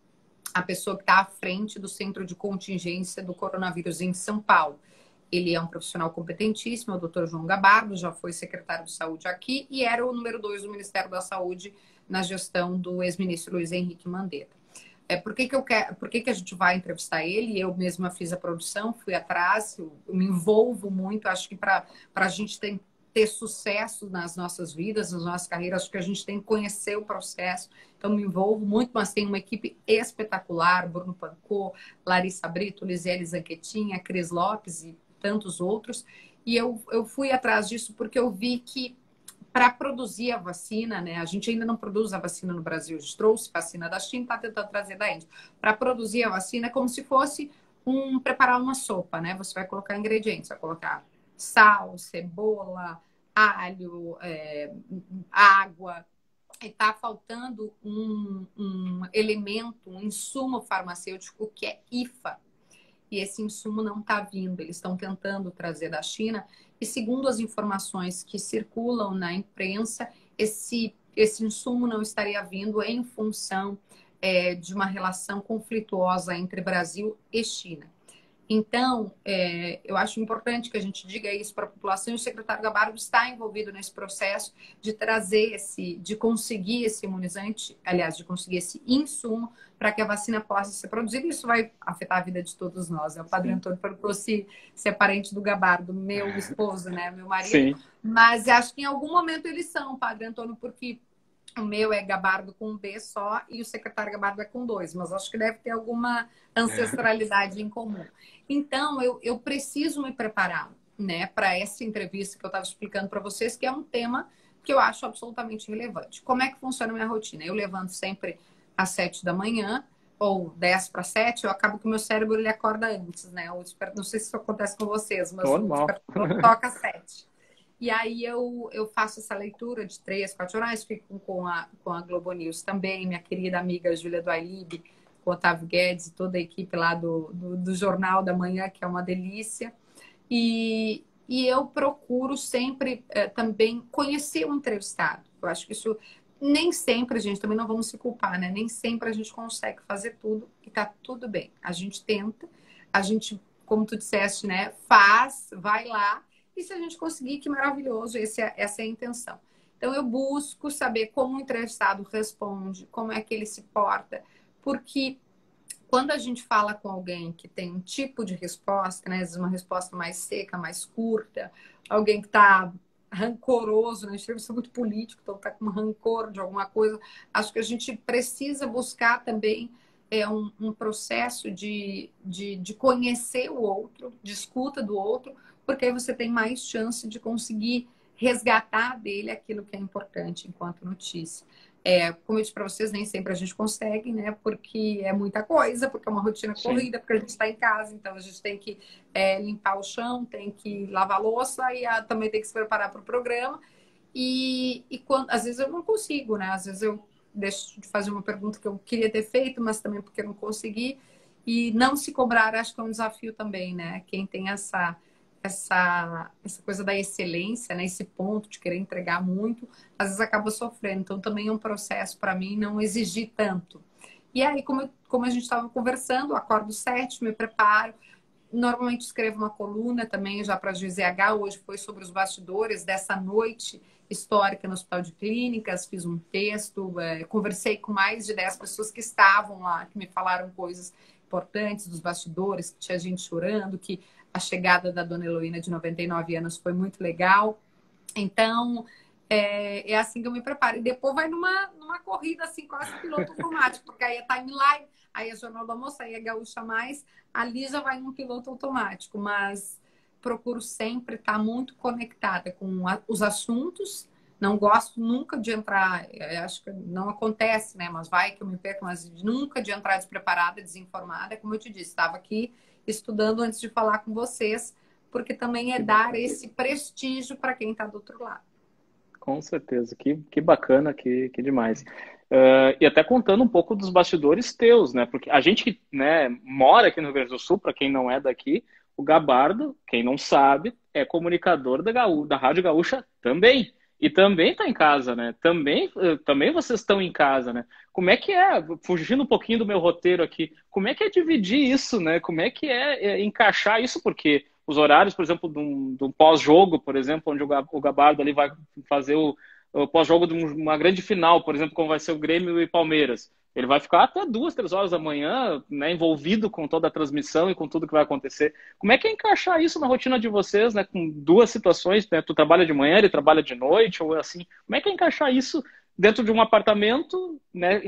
a pessoa que está à frente do Centro de Contingência do Coronavírus em São Paulo. Ele é um profissional competentíssimo, é o Dr. João Gabardo, já foi secretário de saúde aqui e era o número 2 do Ministério da Saúde na gestão do ex-ministro Luiz Henrique Mandetta. Por que a gente vai entrevistar ele? Eu mesma fiz a produção, fui atrás, eu me envolvo muito. Acho que para a gente ter sucesso nas nossas vidas, nas nossas carreiras, acho que a gente tem que conhecer o processo. Então, me envolvo muito, mas tem uma equipe espetacular, Bruno Pancô, Larissa Brito, Lisiele Zanquetin, Cris Lopes e tantos outros. E eu fui atrás disso porque eu vi que para produzir a vacina, né? A gente ainda não produz a vacina no Brasil, a gente trouxe vacina da China, está tentando trazer da Índia. Para produzir a vacina é como se fosse preparar uma sopa, né? Você vai colocar ingredientes, vai colocar sal, cebola, alho, água. E está faltando um elemento, um insumo farmacêutico que é IFA. E esse insumo não está vindo. Eles estão tentando trazer da China. E segundo as informações que circulam na imprensa, esse insumo não estaria vindo em função de uma relação conflituosa entre Brasil e China. Então, eu acho importante que a gente diga isso para a população, e o secretário Gabardo está envolvido nesse processo de trazer de conseguir esse imunizante, aliás, de conseguir esse insumo para que a vacina possa ser produzida. Isso vai afetar a vida de todos nós. O Padre Antônio perguntou se é parente do Gabardo, meu esposo, né, meu marido. Sim. Mas acho que em algum momento eles são, Padre Antônio, porque o meu é Gabardo com um B só e o secretário Gabardo é com 2, mas acho que deve ter alguma ancestralidade em comum. Então, eu preciso me preparar, né, para essa entrevista que eu estava explicando para vocês, que é um tema que eu acho absolutamente relevante. Como é que funciona a minha rotina? Eu levanto sempre às 7 da manhã, ou 10 para 7, eu acabo que o meu cérebro ele acorda antes, né? Não sei se isso acontece com vocês, mas normal. O despertador toca às 7. E aí eu faço essa leitura de 3, 4 horas, fico com a Globo News também, minha querida amiga Júlia do Ailib, com o Otávio Guedes e toda a equipe lá do Jornal da Manhã, que é uma delícia. E eu procuro sempre também conhecer o entrevistado. Eu acho que isso nem sempre, a gente também não vamos se culpar, né? Nem sempre a gente consegue fazer tudo e tá tudo bem. A gente tenta, a gente, como tu disseste, né? Faz, vai lá. E se a gente conseguir, que maravilhoso, essa é a intenção. Então, eu busco saber como o entrevistado responde, como é que ele se porta, porque quando a gente fala com alguém que tem um tipo de resposta, né, às vezes uma resposta mais seca, mais curta, alguém que está rancoroso, né, a gente é muito político, então está com rancor de alguma coisa, acho que a gente precisa buscar também um processo de conhecer o outro, de escuta do outro, porque aí você tem mais chance de conseguir resgatar dele aquilo que é importante enquanto notícia. Como eu disse para vocês, nem sempre a gente consegue, né? Porque é muita coisa, porque é uma rotina corrida, porque a gente está em casa, então a gente tem que limpar o chão, tem que lavar a louça e também tem que se preparar para o programa. E às vezes eu não consigo, né? Às vezes eu deixo de fazer uma pergunta que eu queria ter feito, mas também porque eu não consegui. E não se cobrar, acho que é um desafio também, né? Quem tem essa coisa da excelência, né? Esse ponto de querer entregar muito, às vezes acaba sofrendo. Então, também é um processo para mim não exigir tanto. E aí, como a gente estava conversando, eu acordo 7, me preparo, Normalmente escrevo uma coluna também já para a GZH. Hoje foi sobre os bastidores dessa noite histórica no Hospital de Clínicas. Fiz um texto, conversei com mais de 10 pessoas que estavam lá, que me falaram coisas importantes dos bastidores, que tinha gente chorando, que a chegada da dona Heloína, de 99 anos, foi muito legal. Então, é assim que eu me preparo. E depois vai numa corrida, assim, quase piloto automático, porque aí é timeline, aí é Jornal do Almoço, aí é Gaúcha Mais, ali já vai num piloto automático. Mas procuro sempre estar muito conectada com os assuntos. Não gosto nunca de entrar, acho que não acontece, né? Mas vai que eu me perco, mas nunca de entrar despreparada, desinformada. Como eu te disse, estava aqui estudando antes de falar com vocês, porque também é dar esse prestígio para quem está do outro lado. Com certeza, que bacana, que demais. E até contando um pouco dos bastidores teus, né? Porque a gente que, né, mora aqui no Rio Grande do Sul, para quem não é daqui, o Gabardo, quem não sabe, é comunicador da Rádio Gaúcha também. E também está em casa, né? Também vocês estão em casa, né? Como é que é, fugindo um pouquinho do meu roteiro aqui, como é que é dividir isso, né? Como é que é encaixar isso? Porque os horários, por exemplo, de um pós-jogo, por exemplo, onde o Gabardo ali vai fazer o pós-jogo de uma grande final, por exemplo, como vai ser o Grêmio e Palmeiras. Ele vai ficar até 2, 3 horas da manhã, né, envolvido com toda a transmissão e com tudo que vai acontecer. Como é que é encaixar isso na rotina de vocês, né, com duas situações, né? Tu trabalha de manhã, ele trabalha de noite, ou assim. Como é que é encaixar isso dentro de um apartamento, né,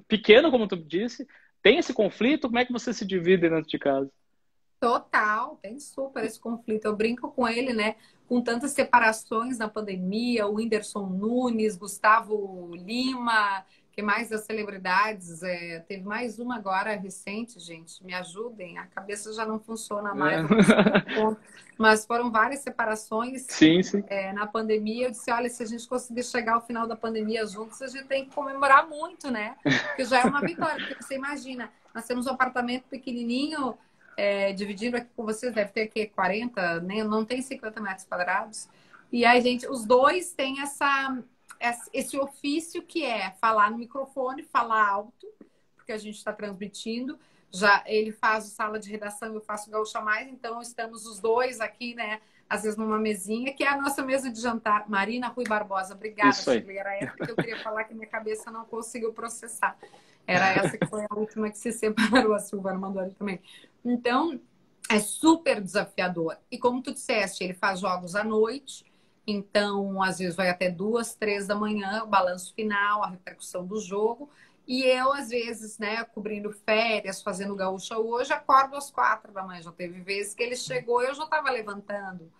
pequeno, como tu disse? Tem esse conflito? Como é que você se divide dentro de casa? Total, tem super esse conflito. Eu brinco com ele, né? Com tantas separações na pandemia, o Whindersson Nunes, Gustavo Lima, que mais das celebridades? Teve mais uma agora recente, gente. Me ajudem, a cabeça já não funciona mais, não consigo dar conta. Mas foram várias separações Sim, sim. na pandemia. Eu disse, olha, se a gente conseguir chegar ao final da pandemia juntos, a gente tem que comemorar muito, né? Porque já é uma vitória. Porque você imagina, nós temos um apartamento pequenininho, dividindo aqui com vocês, deve ter aqui 40, né? Não tem 50 metros quadrados. E aí, gente, os dois têm esse ofício que é falar no microfone, falar alto, porque a gente está transmitindo. Já ele faz o sala de redação, eu faço o Gaúcha Mais, então estamos os dois aqui, né? Às vezes numa mesinha, que é a nossa mesa de jantar. Marina Rui Barbosa, obrigada, Shirley. Era essa que eu queria falar, que minha cabeça não conseguiu processar. Era essa que foi a última que se separou, a Silvana mandou ali também. Então, é super desafiador. E como tu disseste, ele faz jogos à noite, então às vezes vai até 2, 3 da manhã, o balanço final, a repercussão do jogo. E eu, às vezes, né, cobrindo férias, fazendo gaúcha hoje, acordo às 4 da manhã. Já teve vezes que ele chegou e eu já estava levantando.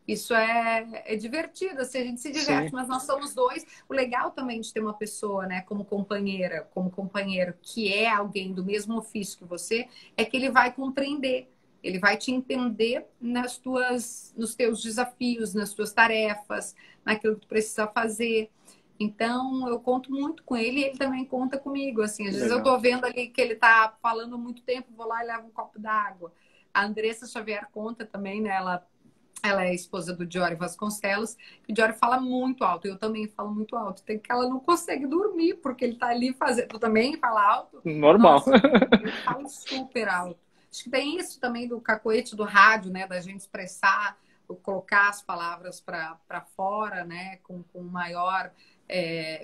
Isso é divertido, assim, a gente se diverte, sim, mas nós somos dois. O legal também de ter uma pessoa, né, como companheira, como companheiro, que é alguém do mesmo ofício que você, é que ele vai compreender, ele vai te entender nos teus desafios, nas tuas tarefas, naquilo que tu precisa fazer. Então, eu conto muito com ele e ele também conta comigo, assim. Às vezes eu tô vendo ali que ele tá falando muito tempo, vou lá e levo um copo d'água. A Andressa Xavier conta também, né, ela é a esposa do Diori Vasconcelos, e o Diori fala muito alto, eu também falo muito alto. Tem que ela não consegue dormir, porque ele tá ali fazendo. Tu também fala alto? Normal. Nossa, ele fala super alto. Acho que tem isso também do cacoete do rádio, né? Da gente expressar, colocar as palavras para fora, né? Com maior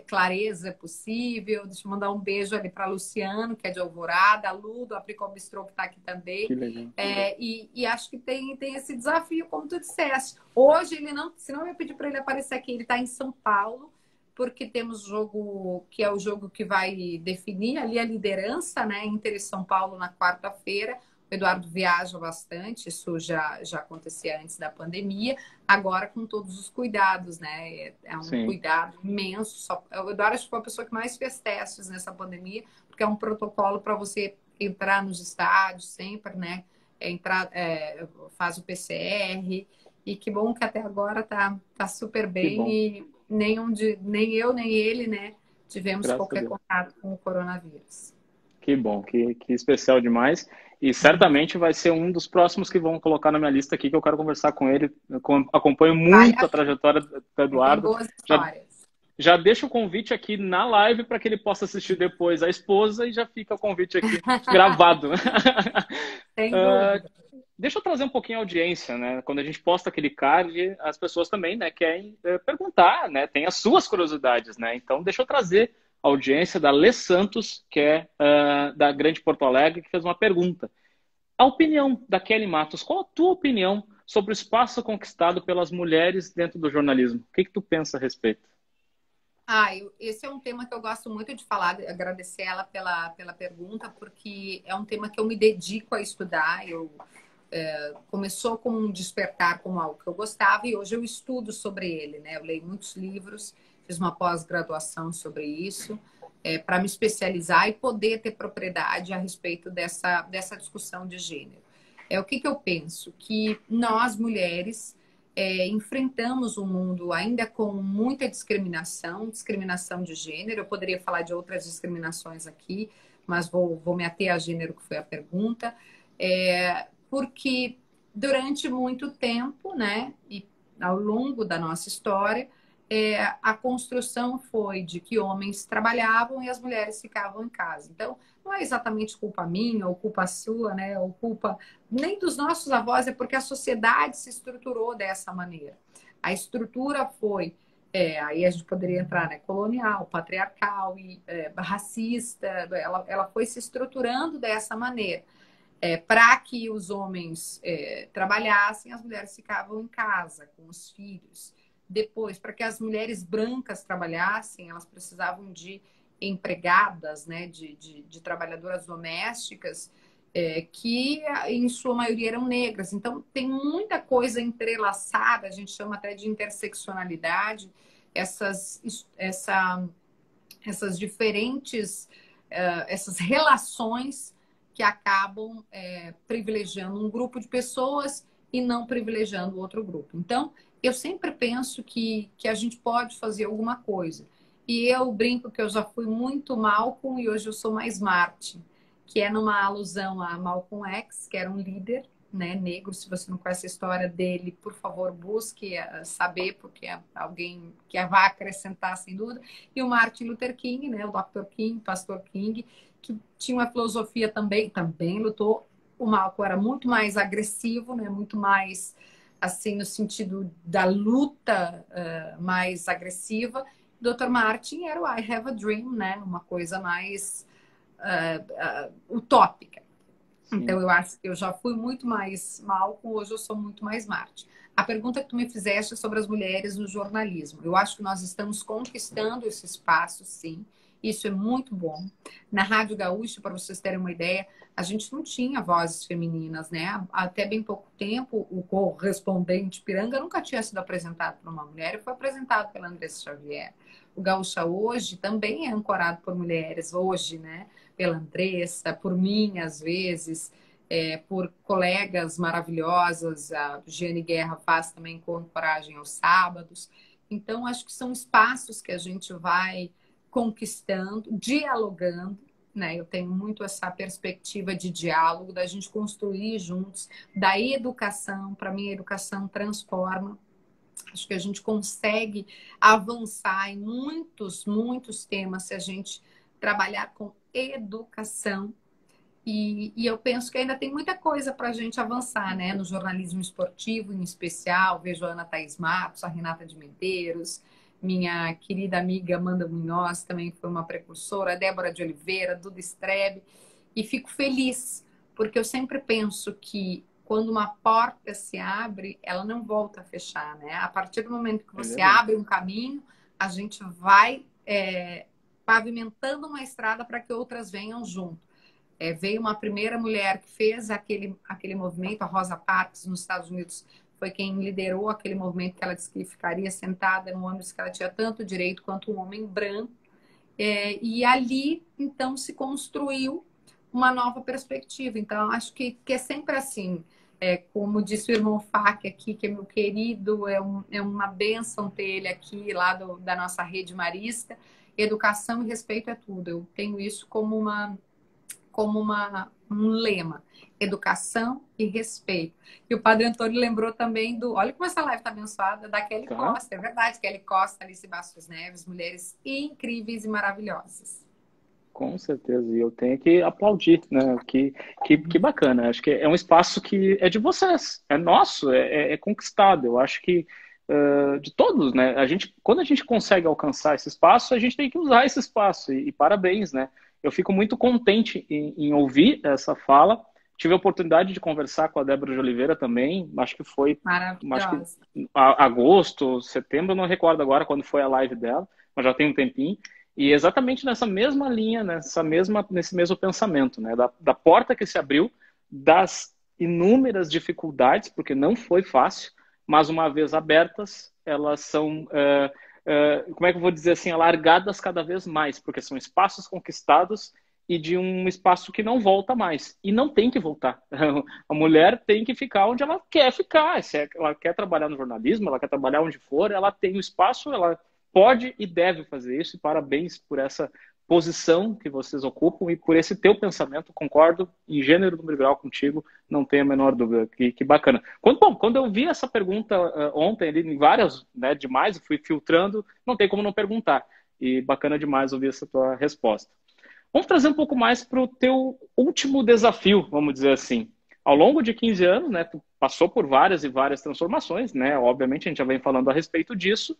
clareza possível. Deixa eu mandar um beijo ali para Luciano, que é de Alvorada, a Lu, do Apricot Bistrô, que está aqui também. Que legal. E acho que tem esse desafio, como tu disseste. Hoje, ele não, se não eu pedir para ele aparecer aqui, ele está em São Paulo, porque temos jogo que é o jogo que vai definir ali a liderança, né? Inter e São Paulo na quarta-feira. O Eduardo viaja bastante, isso já acontecia antes da pandemia, agora com todos os cuidados, né? É um Sim. cuidado imenso. O Eduardo acho que foi a pessoa que mais fez testes nessa pandemia, porque é um protocolo para você entrar nos estádios sempre, né? Faz o PCR, e que bom que até agora tá super bem, e nem eu, nem ele, né, tivemos Graças qualquer contato com o coronavírus. Que bom, que especial demais. E certamente vai ser um dos próximos que vão colocar na minha lista aqui, que eu quero conversar com ele. Eu acompanho muito a trajetória do Eduardo. Boas histórias. Já deixo o convite aqui na live para que ele possa assistir depois a esposa, e já fica o convite aqui gravado. Sem dúvida. deixa eu trazer um pouquinho a audiência, né? Quando a gente posta aquele card, as pessoas também, né, querem perguntar, né? Tem as suas curiosidades, né? Então, deixa eu trazer a audiência da Lê Santos, que é da Grande Porto Alegre, que fez uma pergunta. A opinião da Kelly Matos, qual a tua opinião sobre o espaço conquistado pelas mulheres dentro do jornalismo? O que que tu pensa a respeito? Esse é um tema que eu gosto muito de falar, agradecer ela pela pergunta, porque é um tema que eu me dedico a estudar. Começou como um despertar, como algo que eu gostava, e hoje eu estudo sobre ele, né? Eu leio muitos livros, fiz uma pós-graduação sobre isso, para me especializar e poder ter propriedade a respeito dessa discussão de gênero. O que eu penso? Que nós, mulheres, enfrentamos um mundo ainda com muita discriminação de gênero. Eu poderia falar de outras discriminações aqui, mas vou me ater a gênero, que foi a pergunta. Porque durante muito tempo, né, e ao longo da nossa história, a construção foi de que homens trabalhavam e as mulheres ficavam em casa. Então, não é exatamente culpa minha ou culpa sua, né, ou culpa nem dos nossos avós, é porque a sociedade se estruturou dessa maneira. A estrutura foi, aí a gente poderia entrar, né, colonial, patriarcal e racista, ela foi se estruturando dessa maneira. Para que os homens trabalhassem, as mulheres ficavam em casa com os filhos. Depois, para que as mulheres brancas trabalhassem, elas precisavam de empregadas, né, de trabalhadoras domésticas, que em sua maioria eram negras. Então, tem muita coisa entrelaçada, a gente chama até de interseccionalidade, essas diferentes, essas relações que acabam privilegiando um grupo de pessoas e não privilegiando outro grupo. Então, eu sempre penso que a gente pode fazer alguma coisa. E eu brinco que eu já fui muito Malcolm e hoje eu sou mais Martin, que é numa alusão a Malcolm X, que era um líder, né, negro. Se você não conhece a história dele, por favor, busque saber, porque é alguém que vai acrescentar, sem dúvida. E o Martin Luther King, né, o Dr. King, Pastor King, que tinha uma filosofia também lutou. O Malcolm era muito mais agressivo, né, muito mais assim no sentido da luta mais agressiva. O Dr. Martin era o I Have a Dream, né, uma coisa mais utópica. Sim. Então, eu acho que eu já fui muito mais Malcolm, hoje eu sou muito mais Martin. A pergunta que tu me fizeste é sobre as mulheres no jornalismo. Eu acho que nós estamos conquistando esse espaço, sim. Isso é muito bom. Na Rádio Gaúcha, para vocês terem uma ideia, a gente não tinha vozes femininas, né? Até bem pouco tempo, o correspondente Piranga nunca tinha sido apresentado por uma mulher e foi apresentado pela Andressa Xavier. O Gaúcha hoje também é ancorado por mulheres, hoje, né? Pela Andressa, por mim, às vezes, por colegas maravilhosas. A Giane Guerra faz também com Coragem aos sábados. Então, acho que são espaços que a gente vai conquistando, dialogando, né? Eu tenho muito essa perspectiva de diálogo, da gente construir juntos, da educação. Para mim, a educação transforma. Acho que a gente consegue avançar em muitos, muitos temas se a gente trabalhar com educação. E eu penso que ainda tem muita coisa para a gente avançar, né? No jornalismo esportivo, em especial. Vejo a Ana Thaís Matos, a Renata de Medeiros, minha querida amiga Amanda Munhoz também foi uma precursora, a Débora de Oliveira, Duda Strebe. E fico feliz, porque eu sempre penso que quando uma porta se abre, ela não volta a fechar, né? A partir do momento que você abre um caminho, a gente vai pavimentando uma estrada para que outras venham junto. Veio uma primeira mulher que fez aquele movimento, a Rosa Parks, nos Estados Unidos, foi quem liderou aquele movimento, que ela disse que ficaria sentada no ônibus, que ela tinha tanto direito quanto um homem branco. E ali, então, se construiu uma nova perspectiva. Então, acho que é sempre assim. Como disse o irmão Fak aqui, que é meu querido, é uma bênção ter ele aqui, lá da nossa rede marista. Educação e respeito é tudo. Eu tenho isso como um lema. Educação e respeito. E o Padre Antônio lembrou também olha como essa live está abençoada, da Kelly Costa. É verdade, Kelly Costa, Alice Bastos Neves, mulheres incríveis e maravilhosas. Com certeza, e eu tenho que aplaudir, né? Que bacana. Acho que é um espaço que é de vocês, é nosso, é conquistado. Eu acho que de todos, né? Quando a gente consegue alcançar esse espaço, a gente tem que usar esse espaço. E parabéns, né? Eu fico muito contente em ouvir essa fala. Tive a oportunidade de conversar com a Débora de Oliveira também. Acho que Maravilhosa. agosto, setembro, eu não recordo agora quando foi a live dela, mas já tem um tempinho. E exatamente nessa mesma linha, nesse mesmo pensamento, né? Da porta que se abriu, das inúmeras dificuldades, porque não foi fácil, mas uma vez abertas, elas são, como é que eu vou dizer assim, alargadas cada vez mais, porque são espaços conquistados e de um espaço que não volta mais. E não tem que voltar. A mulher tem que ficar onde ela quer ficar. Se ela quer trabalhar no jornalismo, ela quer trabalhar onde for, ela tem o espaço, ela pode e deve fazer isso, e parabéns por essa posição que vocês ocupam e por esse teu pensamento. Concordo em gênero, número e grau contigo, não tenho a menor dúvida. Que bacana. Quando eu vi essa pergunta ontem, ali, em várias, né, demais, fui filtrando, não tem como não perguntar. E bacana demais ouvir essa tua resposta. Vamos trazer um pouco mais para o teu último desafio, vamos dizer assim. Ao longo de 15 anos, né, tu passou por várias e várias transformações, né? Obviamente a gente já vem falando a respeito disso,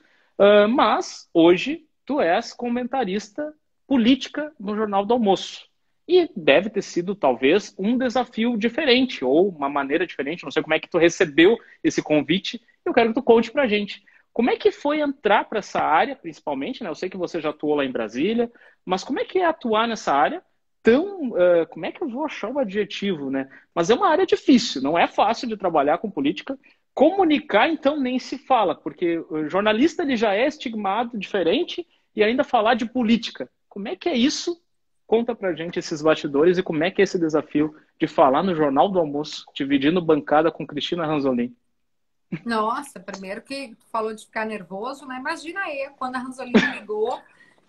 mas hoje tu és comentarista política no Jornal do Almoço. E deve ter sido, talvez, um desafio diferente, ou uma maneira diferente. Não sei como é que tu recebeu esse convite. Eu quero que tu conte pra gente. Como é que foi entrar para essa área, principalmente, né? Eu sei que você já atuou lá em Brasília, mas como é que é atuar nessa área tão... como é que eu vou achar o adjetivo, né? Mas é uma área difícil, não é fácil de trabalhar com política. Comunicar, então, nem se fala, porque o jornalista ele já é estigmado diferente e ainda falar de política. Como é que é isso? Conta pra gente esses bastidores e como é que é esse desafio de falar no Jornal do Almoço, dividindo bancada com Cristina Ranzolin. Nossa, primeiro que tu falou de ficar nervoso, né? Imagina aí, quando a Ranzolin me ligou,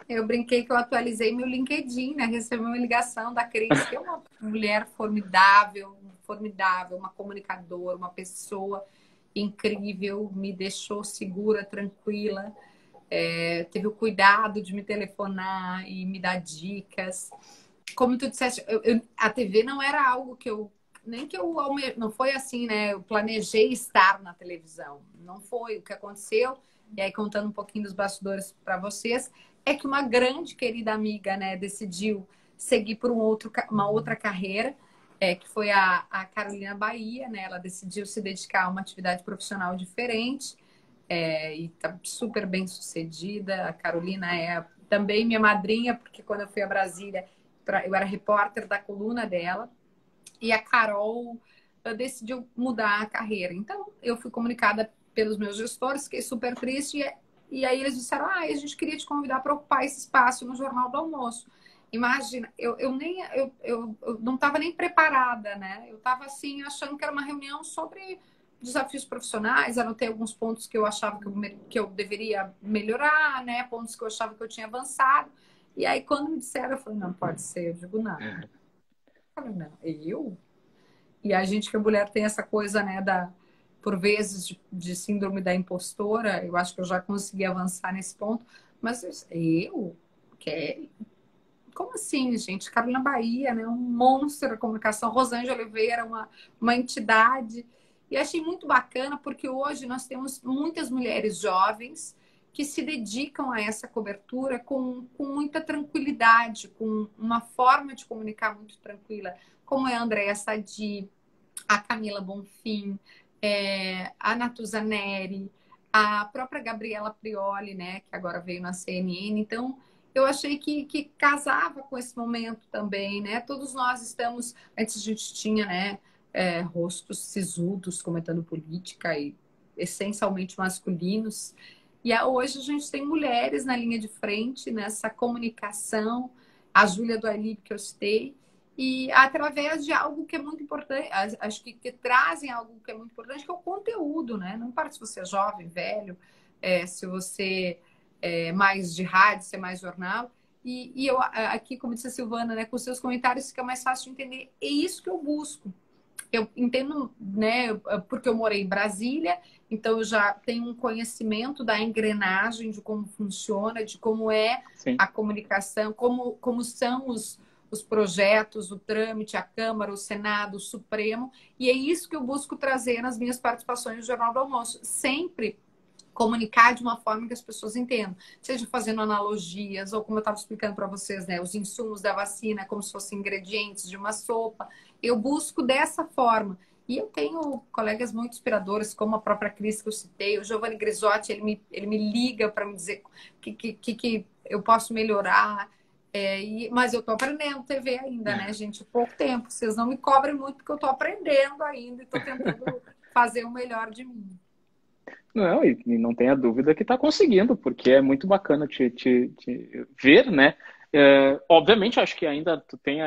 eu brinquei que eu atualizei meu LinkedIn, né? Recebi uma ligação da Cris, que é uma mulher formidável, formidável, uma comunicadora, uma pessoa incrível, me deixou segura, tranquila, teve o cuidado de me telefonar e me dar dicas. Como tu disseste, a TV não era algo que eu nem que eu não foi assim, né? Eu planejei estar na televisão, não foi o que aconteceu. E aí contando um pouquinho dos bastidores para vocês, é que uma grande querida amiga, né, decidiu seguir por uma outra carreira, que foi a Carolina Bahia, né? Ela decidiu se dedicar a uma atividade profissional diferente, e está super bem sucedida. A Carolina é também minha madrinha, porque quando eu fui a Brasília, eu era repórter da coluna dela. E a Carol decidiu mudar a carreira. Então, eu fui comunicada pelos meus gestores, fiquei super triste. E aí eles disseram, a gente queria te convidar para ocupar esse espaço no Jornal do Almoço. Imagina, eu não estava nem preparada, né? Eu estava assim, achando que era uma reunião sobre desafios profissionais, anotei alguns pontos que eu achava que eu deveria melhorar, né? Pontos que eu achava que eu tinha avançado. E aí, quando me disseram, eu falei, não pode ser. Eu digo, não. Falei, não, eu? E a gente que a mulher tem essa coisa, né, por vezes, de síndrome da impostora, eu acho que eu já consegui avançar nesse ponto, mas eu? Kelly? Como assim, gente? Carolina Bahia, né, um monstro da comunicação, Rosângela Oliveira, uma entidade. E achei muito bacana, porque hoje nós temos muitas mulheres jovens que se dedicam a essa cobertura com muita tranquilidade, com uma forma de comunicar muito tranquila, como é a Andréa Sadi, a Camila Bonfim, a Natuza Neri, a própria Gabriela Prioli, né, que agora veio na CNN. Então, eu achei que casava com esse momento também, né? Todos nós estamos... Antes a gente tinha, né, rostos sisudos comentando política e essencialmente masculinos. E hoje a gente tem mulheres na linha de frente nessa comunicação, a Júlia do Alib, que eu citei, e através de algo que é muito importante, acho que trazem algo que é muito importante, que é o conteúdo, né? Não importa se você é jovem, velho, se você é mais de rádio, se é mais jornal. E eu aqui, como disse a Silvana, né, com seus comentários fica mais fácil de entender. É isso que eu busco. eu entendo, né, porque eu morei em Brasília, então eu já tenho um conhecimento da engrenagem, de como funciona, de como é Sim. a comunicação, como são os projetos, o trâmite, a Câmara, o Senado, o Supremo, e é isso que eu busco trazer nas minhas participações no Jornal do Almoço. Sempre comunicar de uma forma que as pessoas entendam, seja fazendo analogias, ou como eu estava explicando para vocês, né, os insumos da vacina, como se fossem ingredientes de uma sopa. Eu busco dessa forma. E eu tenho colegas muito inspiradores, como a própria Cris que eu citei, o Giovanni Grisotti, ele me liga para me dizer que eu posso melhorar. Mas eu estou aprendendo TV ainda, né, gente? Pouco tempo. Vocês não me cobrem muito, porque eu estou aprendendo ainda e estou tentando fazer o melhor de mim. Não, e não tenha dúvida que está conseguindo, porque é muito bacana te ver, né? Obviamente, acho que ainda tu tem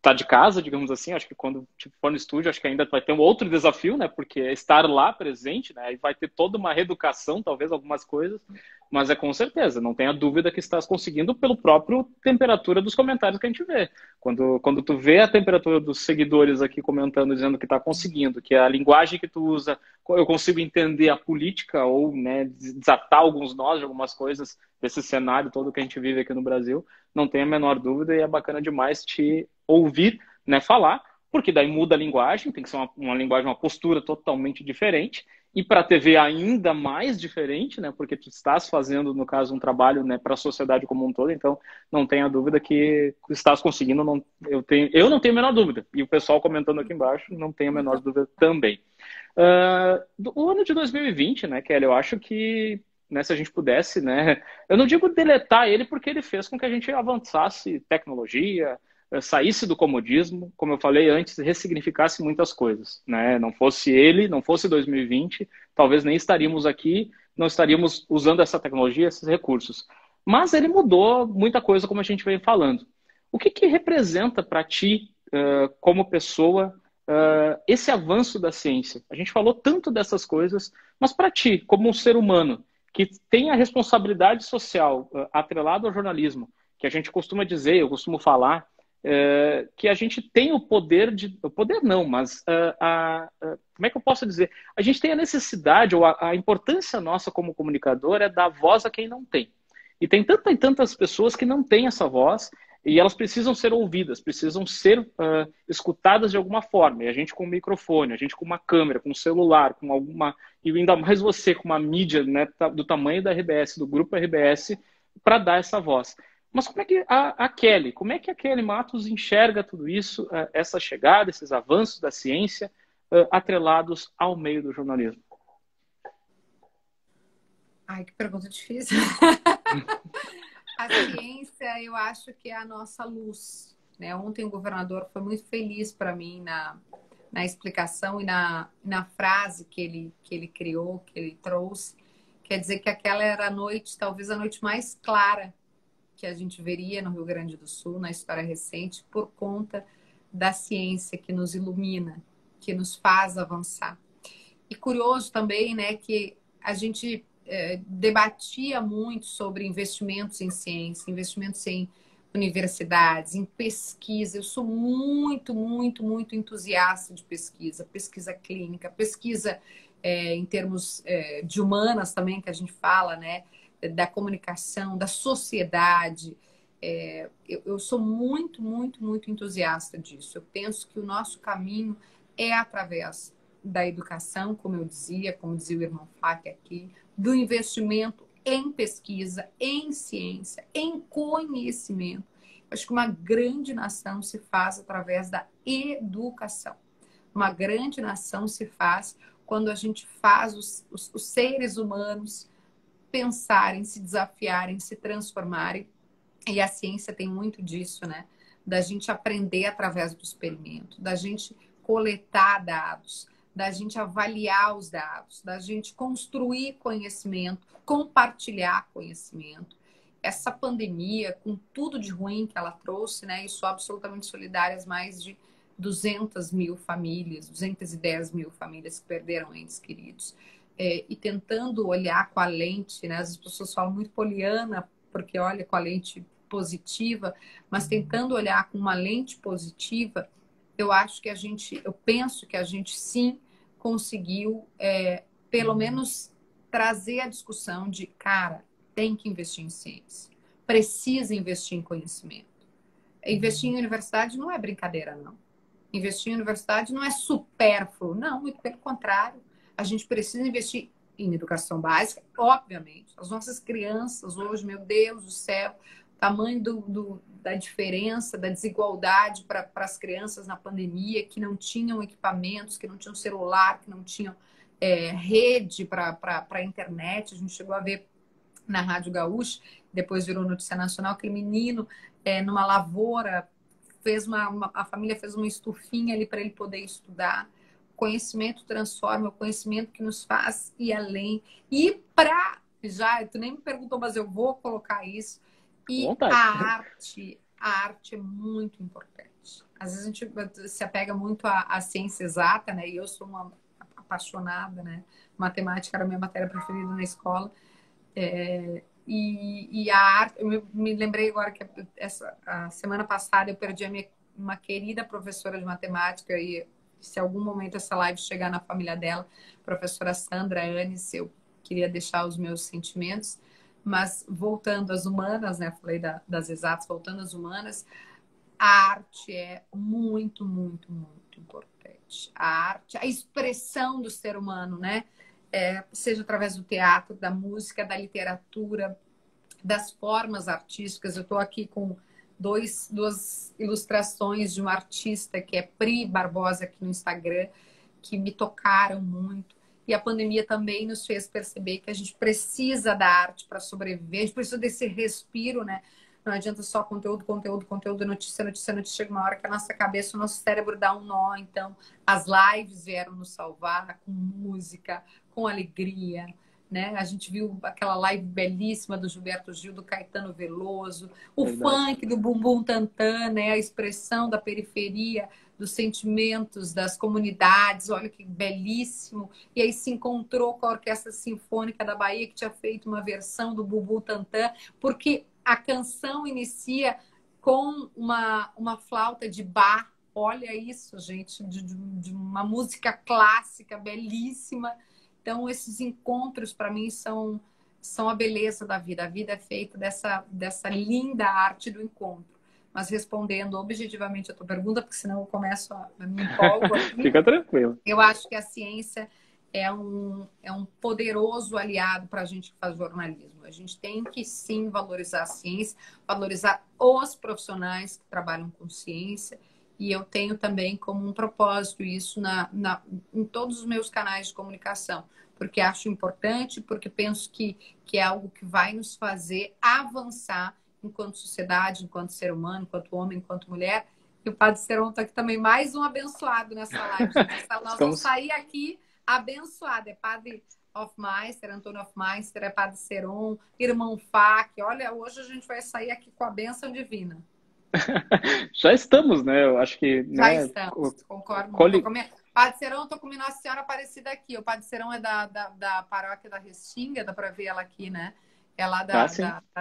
tá de casa, digamos assim. Acho que quando for no estúdio, acho que ainda vai ter um outro desafio, né? Porque é estar lá presente, né? E vai ter toda uma reeducação, talvez algumas coisas, mas é com certeza, não tenha dúvida que estás conseguindo pelo próprio temperatura dos comentários que a gente vê. Quando tu vê a temperatura dos seguidores aqui comentando, dizendo que está conseguindo, que a linguagem que tu usa, eu consigo entender a política ou, né, desatar alguns nós de algumas coisas desse cenário todo que a gente vive aqui no Brasil, não tem a menor dúvida e é bacana demais te ouvir, né, falar, porque daí muda a linguagem, tem que ser uma linguagem, uma postura totalmente diferente, e para a TV ainda mais diferente, né, porque tu estás fazendo, no caso, um trabalho, né, para a sociedade como um todo, então não tenha dúvida que estás conseguindo, eu não tenho a menor dúvida, e o pessoal comentando aqui embaixo não tem a menor dúvida também. O ano de 2020, né, Kelly, eu acho que, né, se a gente pudesse, né, eu não digo deletar ele porque ele fez com que a gente avançasse tecnologia, saísse do comodismo, como eu falei antes, ressignificasse muitas coisas, né? Não fosse ele, não fosse 2020, talvez nem estaríamos aqui, não estaríamos usando essa tecnologia, esses recursos. Mas ele mudou muita coisa, como a gente vem falando. O que representa para ti, como pessoa, esse avanço da ciência? A gente falou tanto dessas coisas, mas para ti, como um ser humano, que tem a responsabilidade social atrelada ao jornalismo, que a gente costuma dizer, eu costumo falar, que a gente tem o poder o poder não, mas como é que eu posso dizer? A gente tem a necessidade, ou a importância nossa como comunicador é dar voz a quem não tem. E tem tantas pessoas que não têm essa voz e elas precisam ser ouvidas, precisam ser escutadas de alguma forma. E a gente com um microfone, a gente com uma câmera, com um celular, com alguma... E ainda mais você com uma mídia, né, do tamanho da RBS, do grupo RBS, para dar essa voz. Mas como é que a Kelly, como é que a Kelly Matos enxerga tudo isso, essa chegada, esses avanços da ciência atrelados ao meio do jornalismo? Ai, que pergunta difícil. A ciência, eu acho que é a nossa luz, né? Ontem o governador foi muito feliz para mim na explicação e na frase que ele criou, que ele trouxe. Quer dizer que aquela era a noite, talvez a noite mais clara que a gente veria no Rio Grande do Sul, na história recente, por conta da ciência que nos ilumina, que nos faz avançar. E curioso também, né, que a gente debatia muito sobre investimentos em ciência, investimentos em universidades, em pesquisa. Eu sou muito, muito, muito entusiasta de pesquisa, pesquisa clínica, pesquisa em termos de humanas também, que a gente fala, né, da comunicação, da sociedade. Eu sou muito, muito, muito entusiasta disso. Eu penso que o nosso caminho é através da educação, como dizia o irmão Fak aqui, do investimento em pesquisa, em ciência, em conhecimento. Eu acho que uma grande nação se faz através da educação. Uma grande nação se faz quando a gente faz os seres humanos pensarem, se desafiarem, se transformarem. E a ciência tem muito disso, né? Da gente aprender através do experimento, da gente coletar dados, da gente avaliar os dados, da gente construir conhecimento, compartilhar conhecimento. Essa pandemia, com tudo de ruim que ela trouxe, né? E sou absolutamente solidária às mais de 200 mil famílias, 210 mil famílias que perderam entes queridos. E tentando olhar com a lente, né? As pessoas falam muito poliana, porque olha com a lente positiva, mas tentando olhar com uma lente positiva, eu acho que eu penso que a gente sim conseguiu, pelo menos, trazer a discussão de, cara, tem que investir em ciência, precisa investir em conhecimento. Investir em universidade não é brincadeira, não. Investir em universidade não é supérfluo, não, muito pelo contrário. A gente precisa investir em educação básica, obviamente. As nossas crianças hoje, meu Deus do céu, tamanho da diferença, da desigualdade para as crianças na pandemia, que não tinham equipamentos, que não tinham celular, que não tinham rede para a internet. A gente chegou a ver na Rádio Gaúcha, depois virou notícia nacional, aquele menino numa lavoura, a família fez uma estufinha ali para ele poder estudar. O conhecimento transforma, o conhecimento que nos faz ir além. E tu nem me perguntou, mas eu vou colocar isso. E a arte é muito importante. Às vezes a gente se apega muito à ciência exata, né? E eu sou uma apaixonada, né? Matemática era a minha matéria preferida na escola. E a arte, eu me lembrei agora que a semana passada eu perdi uma querida professora de matemática, e se algum momento essa live chegar na família dela, professora Sandra Anes, eu queria deixar os meus sentimentos. Mas voltando às humanas, né? Falei das exatas, voltando às humanas, a arte é muito, muito, muito importante. A arte, a expressão do ser humano, né? Seja através do teatro, da música, da literatura, das formas artísticas. Eu estou aqui com duas ilustrações de uma artista que é Pri Barbosa aqui no Instagram, que me tocaram muito. E a pandemia também nos fez perceber que a gente precisa da arte para sobreviver, a gente precisa desse respiro, né? Não adianta só conteúdo, notícia. Chega uma hora que a nossa cabeça, o nosso cérebro dá um nó. Então, as lives vieram nos salvar com música, com alegria, né? A gente viu aquela live belíssima do Gilberto Gil, do Caetano Veloso, o funk do Bumbum Tantã, né? A expressão da periferia, dos sentimentos, das comunidades, olha que belíssimo. E aí se encontrou com a Orquestra Sinfônica da Bahia, que tinha feito uma versão do Bumbum Tantã, porque a canção inicia com uma flauta de Bach. Olha isso, gente, de uma música clássica belíssima. Então, esses encontros, para mim, são a beleza da vida. A vida é feita dessa linda arte do encontro. Mas respondendo objetivamente a tua pergunta, porque senão eu começo a me empolgo aqui. Fica tranquilo. Eu acho que a ciência é um poderoso aliado para a gente que faz jornalismo. A gente tem que, sim, valorizar a ciência, valorizar os profissionais que trabalham com ciência. E eu tenho também como um propósito isso em todos os meus canais de comunicação. Porque acho importante, porque penso que é algo que vai nos fazer avançar enquanto sociedade, enquanto ser humano, enquanto homem, enquanto mulher. E o Padre Seron está aqui também, mais um abençoado nessa live. Nós vamos sair aqui abençoado. É Padre Hofmeister, Antônio Hofmeister, é Padre Seron, Irmão Fak. Olha, hoje a gente vai sair aqui com a bênção divina. Já estamos, né? Eu acho que... Já estamos, concordo. Padre Seron, estou com Nossa Senhora Aparecida aqui. O Padre Seron é da paróquia da Restinga, dá para ver ela aqui, né? É lá da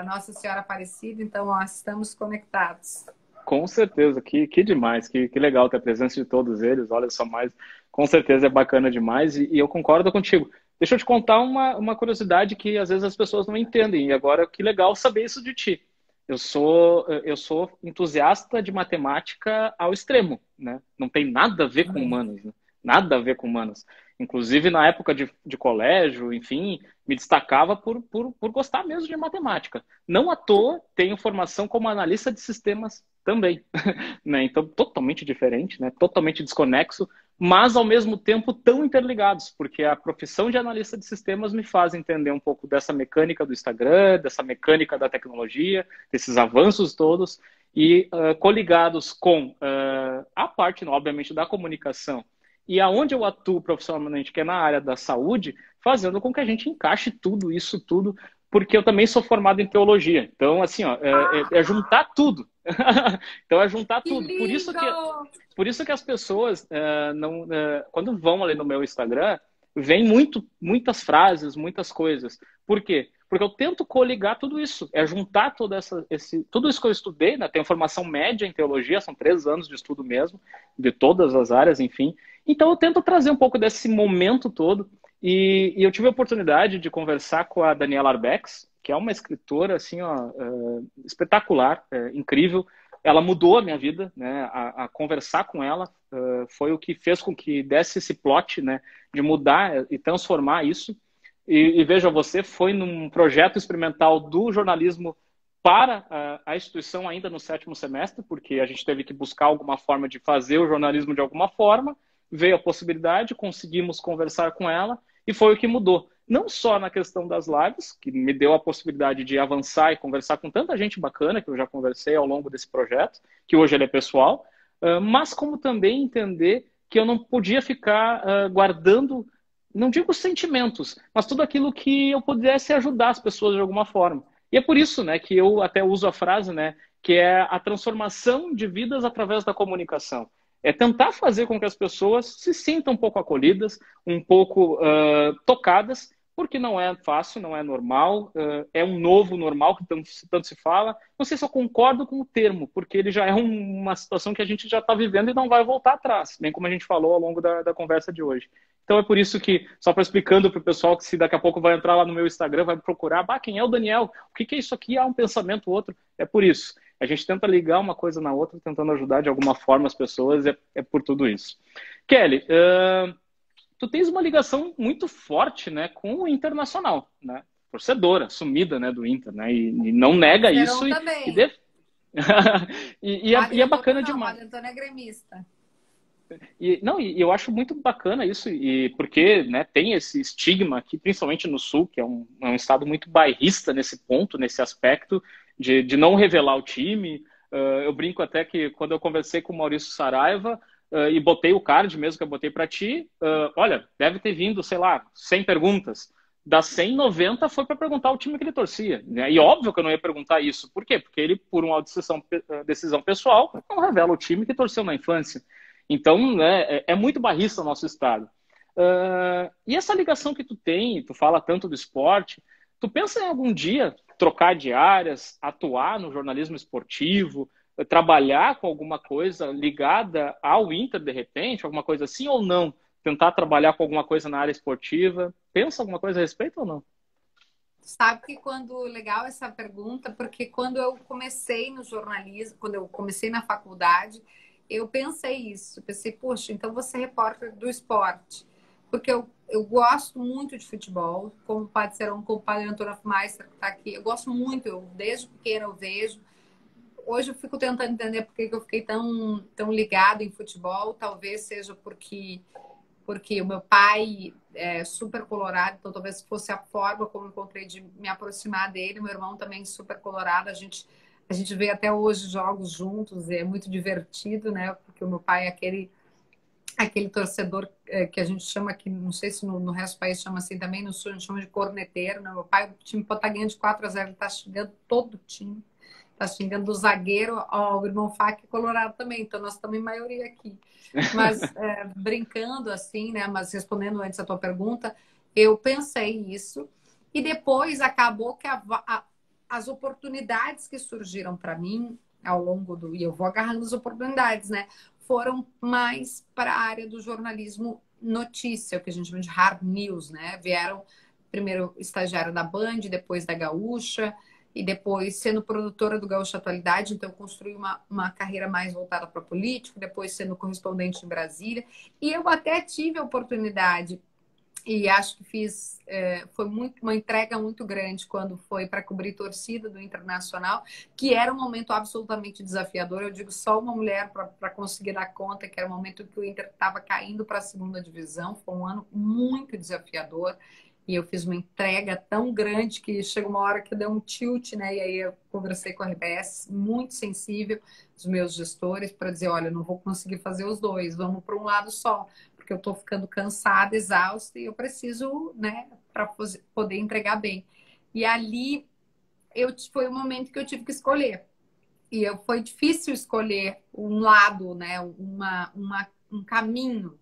Nossa Senhora Aparecida, então nós estamos conectados. Com certeza, que demais, que legal ter a presença de todos eles, olha só mais, com certeza é bacana demais e eu concordo contigo. Deixa eu te contar uma curiosidade que às vezes as pessoas não entendem, e agora que legal saber isso de ti. Eu sou entusiasta de matemática ao extremo, né? Não tem nada a ver com humanas, né? Nada a ver com humanas. Inclusive, na época de colégio, enfim, me destacava por gostar mesmo de matemática. Não à toa, tenho formação como analista de sistemas também. Né? Então, totalmente diferente, né? Totalmente desconexo, mas, ao mesmo tempo, tão interligados, porque a profissão de analista de sistemas me faz entender um pouco dessa mecânica do Instagram, dessa mecânica da tecnologia, desses avanços todos, e coligados com a parte, obviamente, da comunicação, e aonde eu atuo profissionalmente, que é na área da saúde, fazendo com que a gente encaixe tudo isso, tudo, porque eu também sou formado em teologia. Então, assim, ó, é juntar tudo. Então, é juntar tudo. Por isso que as pessoas, quando vão ali no meu Instagram, vem muitas frases, muitas coisas. Por quê? Porque eu tento coligar tudo isso, é juntar tudo isso que eu estudei, né? Tenho formação média em teologia, são 3 anos de estudo mesmo, de todas as áreas, enfim. Então eu tento trazer um pouco desse momento todo, e eu tive a oportunidade de conversar com a Daniela Arbex, que é uma escritora assim, ó, espetacular, incrível. Ela mudou a minha vida, né? A conversar com ela foi o que fez com que desse esse plot, né? De mudar e transformar isso. E veja, você foi num projeto experimental do jornalismo para a instituição ainda no 7º semestre, porque a gente teve que buscar alguma forma de fazer o jornalismo de alguma forma, veio a possibilidade, conseguimos conversar com ela e foi o que mudou. Não só na questão das lives, que me deu a possibilidade de avançar e conversar com tanta gente bacana que eu já conversei ao longo desse projeto, que hoje ele é pessoal, mas como também entender que eu não podia ficar guardando, não digo sentimentos, mas tudo aquilo que eu pudesse ajudar as pessoas de alguma forma. E é por isso, né, que eu até uso a frase, né, que é a transformação de vidas através da comunicação. É tentar fazer com que as pessoas se sintam um pouco acolhidas, um pouco tocadas, porque não é fácil, não é normal, é um novo normal que tanto se fala. Não sei se eu concordo com o termo, porque ele já é uma situação que a gente já está vivendo e não vai voltar atrás, bem como a gente falou ao longo da conversa de hoje. Então é por isso que, só para explicando para o pessoal que se daqui a pouco vai entrar lá no meu Instagram, vai procurar, quem é o Daniel? O que é isso aqui? Um pensamento, outro. É por isso. A gente tenta ligar uma coisa na outra, tentando ajudar de alguma forma as pessoas, é por tudo isso. Kelly, tu tens uma ligação muito forte, né, com o Internacional, né? Torcedora, sumida, né, do Inter, né? E não nega isso. Também. E é bacana demais. O Antônio é gremista. E eu acho muito bacana isso, porque, né, tem esse estigma aqui, principalmente no Sul, que é um estado muito bairrista nesse ponto, nesse aspecto, de não revelar o time. Eu brinco até que quando eu conversei com o Maurício Saraiva e botei o card mesmo que eu botei para ti, olha, deve ter vindo, sei lá, 100 perguntas. Das 100, 90 foi para perguntar o time que ele torcia, né? E óbvio que eu não ia perguntar isso. Por quê? Porque ele, por uma decisão pessoal, não revela o time que torceu na infância. Então, né, é muito barrista o nosso estado. E essa ligação que tu tem, tu fala tanto do esporte, tu pensa em algum dia trocar de áreas, atuar no jornalismo esportivo, trabalhar com alguma coisa ligada ao Inter, de repente, alguma coisa assim, ou não? Tentar trabalhar com alguma coisa na área esportiva? Pensa alguma coisa a respeito ou não? Sabe que legal essa pergunta, porque quando eu comecei no jornalismo, quando eu comecei na faculdade, eu pensei isso. Pensei, poxa, então vou ser repórter do esporte. Porque eu gosto muito de futebol, como o Padre Serão, como o Padre Antônio Meister, que está aqui. Eu gosto muito, desde pequena eu vejo. Hoje eu fico tentando entender por que eu fiquei tão ligado em futebol. Talvez seja porque o meu pai é super colorado, então talvez fosse a forma como eu encontrei de me aproximar dele. Meu irmão também super colorado. A gente vê até hoje jogos juntos, é muito divertido, né? Porque o meu pai é aquele torcedor que a gente chama aqui, não sei se no resto do país chama assim também, no Sul a gente chama de corneteiro, né? Meu pai, o time pode estar ganhando de 4-0, ele está xingando todo o time. Tá xingando do zagueiro ao irmão Fá, que é colorado também, então nós estamos em maioria aqui. Mas brincando assim, né? Mas respondendo antes a tua pergunta, eu pensei isso e depois acabou que as oportunidades que surgiram para mim ao longo e eu vou agarrando as oportunidades, né? Foram mais para a área do jornalismo notícia, o que a gente chama de hard news, né? Vieram primeiro estagiária da Band, depois da Gaúcha, e depois sendo produtora do Gaúcha Atualidade, então eu construí uma carreira mais voltada para política, depois sendo correspondente em Brasília. E eu até tive a oportunidade, e acho que foi uma entrega muito grande quando foi para cobrir torcida do Internacional, que era um momento absolutamente desafiador. Eu digo só uma mulher para conseguir dar conta, que era um momento que o Inter estava caindo para a segunda divisão. Foi um ano muito desafiador. E eu fiz uma entrega tão grande que chegou uma hora que deu um tilt, né? E aí eu conversei com a RBS, muito sensível, os meus gestores, para dizer, olha, não vou conseguir fazer os dois, vamos para um lado só, porque eu estou ficando cansada, exausta, e eu preciso, né, para poder entregar bem. E ali foi o momento que eu tive que escolher. E foi difícil escolher um lado, né? Um caminho.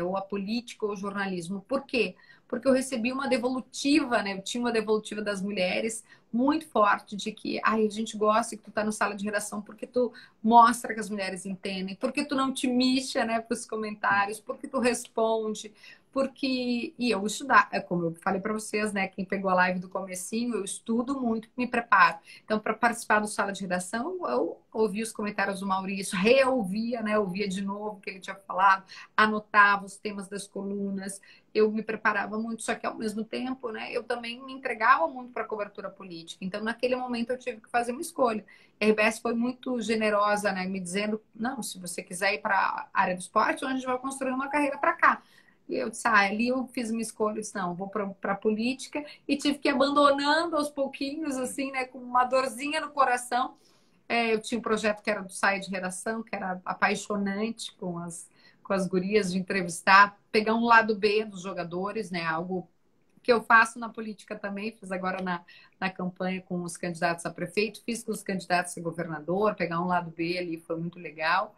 ou a política ou o jornalismo. Por quê? Porque eu recebi uma devolutiva, né? Eu tinha uma devolutiva das mulheres muito forte de que a gente gosta que tu tá no sala de redação porque tu mostra que as mulheres entendem, porque tu não te mixa, né, para os comentários, porque tu responde, porque e eu estudar, é como eu falei para vocês, né, quem pegou a live do comecinho, eu estudo muito, me preparo. Então, para participar do sala de redação, eu ouvia os comentários do Maurício, reouvia, né, ouvia de novo o que ele tinha falado, anotava os temas das colunas, eu me preparava muito, só que ao mesmo tempo, né, eu também me entregava muito para a cobertura política. Então, naquele momento, eu tive que fazer uma escolha. A RBS foi muito generosa, né, me dizendo, não, se você quiser ir para a área do esporte, a gente vai construir uma carreira para cá. E eu disse, ali eu fiz uma escolha, eu disse, não, vou para a política, e tive que ir abandonando aos pouquinhos, assim, né, com uma dorzinha no coração. Eu tinha um projeto que era do Saia de Redação, que era apaixonante com as gurias de entrevistar, pegar um lado B dos jogadores, né, algo que eu faço na política também, fiz agora na campanha com os candidatos a prefeito, fiz com os candidatos a governador, pegar um lado B ali foi muito legal.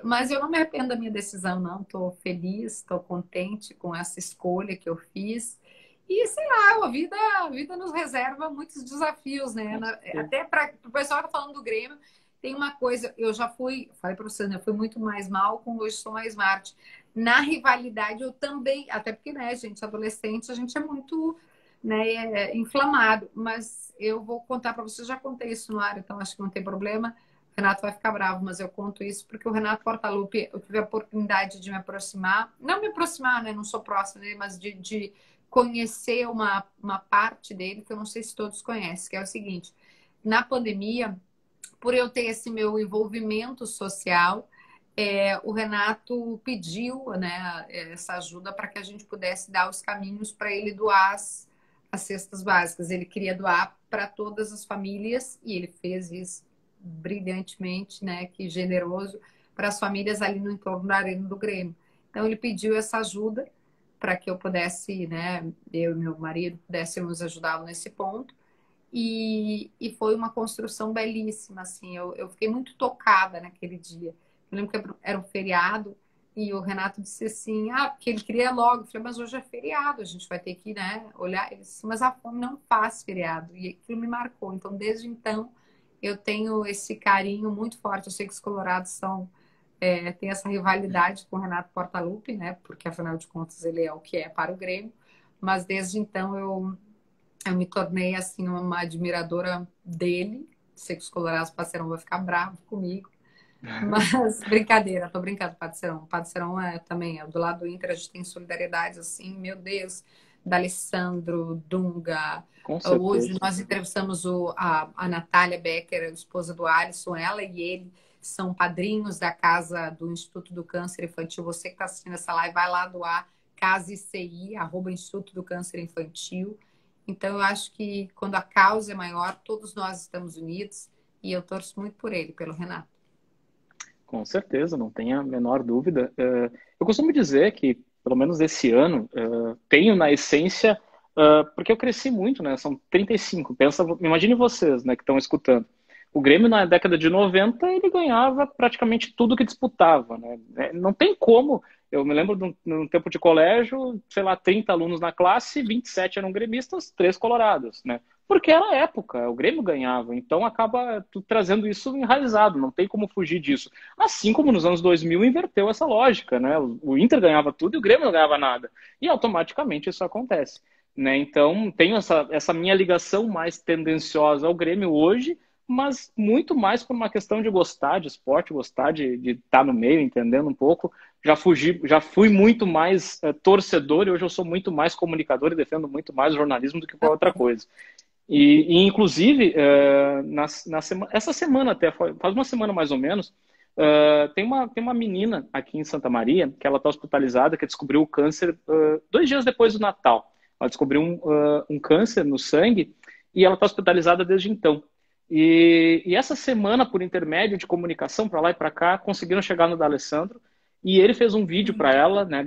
Mas eu não me arrependo da minha decisão, não. Estou feliz, estou contente com essa escolha que eu fiz. E sei lá, a vida nos reserva muitos desafios, né? Até para o pessoal que está falando do Grêmio, tem uma coisa, eu já fui, falei para vocês, né? Eu fui muito mais mal, como hoje sou mais Marte. Na rivalidade, eu também, até porque, né, gente, adolescente, a gente é muito, né, inflamado. Mas eu vou contar para vocês, já contei isso no ar, então acho que não tem problema. O Renato vai ficar bravo, mas eu conto isso porque o Renato Portaluppi, eu tive a oportunidade de me aproximar, não me aproximar, né, não sou próxima dele, mas de conhecer uma parte dele que eu não sei se todos conhecem, que é o seguinte, na pandemia, por eu ter esse meu envolvimento social, o Renato pediu, né, essa ajuda para que a gente pudesse dar os caminhos para ele doar as cestas básicas. Ele queria doar para todas as famílias e ele fez isso brilhantemente, né, que generoso para as famílias ali no entorno da Arena do Grêmio. Então ele pediu essa ajuda para que eu pudesse, né, eu e meu marido pudéssemos ajudá-lo nesse ponto. E foi uma construção belíssima, assim, eu fiquei muito tocada naquele dia. Eu lembro que era um feriado e o Renato disse assim, porque ele queria logo. Eu falei, mas hoje é feriado, a gente vai ter que, né, olhar. Ele disse, mas a fome não faz feriado. E aquilo me marcou. Então, desde então, eu tenho esse carinho muito forte. Eu sei que os colorados têm essa rivalidade com o Renato Portaluppi, né, porque afinal de contas ele é o que é para o Grêmio. Mas desde então eu me tornei assim uma admiradora dele. Sei que os colorados Parceirão vai ficar bravo comigo. Mas brincadeira, tô brincando, Parceirão. Parceirão também, do lado do Inter, a gente tem solidariedade, assim, meu Deus, da Alessandro, Dunga. Hoje nós entrevistamos a Natália Becker, a esposa do Alisson, ela e ele são padrinhos da casa do Instituto do Câncer Infantil. Você que está assistindo essa live, vai lá doar Casa ICI, @Instituto do Câncer Infantil. Então, eu acho que quando a causa é maior, todos nós estamos unidos e eu torço muito por ele, pelo Renato. Com certeza, não tenha a menor dúvida. Eu costumo dizer que, pelo menos esse ano, tenho na essência, porque eu cresci muito, né? São 35. Imagine vocês, né, que estão escutando. O Grêmio, na década de 90, ele ganhava praticamente tudo que disputava, né? Não tem como. Eu me lembro de um tempo de colégio, sei lá, 30 alunos na classe, 27 eram gremistas, 3 colorados, né? Porque era a época, o Grêmio ganhava, então acaba trazendo isso enraizado, não tem como fugir disso. Assim como nos anos 2000 inverteu essa lógica, né? O Inter ganhava tudo e o Grêmio não ganhava nada. E automaticamente isso acontece, né? Então tenho essa minha ligação mais tendenciosa ao Grêmio hoje, mas muito mais por uma questão de gostar de esporte, gostar de estar no meio, entendendo um pouco. Já fui muito mais torcedor e hoje eu sou muito mais comunicador e defendo muito mais o jornalismo do que qualquer outra coisa. Inclusive, essa semana até, faz uma semana mais ou menos, tem uma menina aqui em Santa Maria, que ela está hospitalizada, que descobriu o câncer 2 dias depois do Natal. Ela descobriu um câncer no sangue e ela está hospitalizada desde então. E essa semana, por intermédio de comunicação para lá e para cá, conseguiram chegar no D'Alessandro e ele fez um vídeo para ela, né,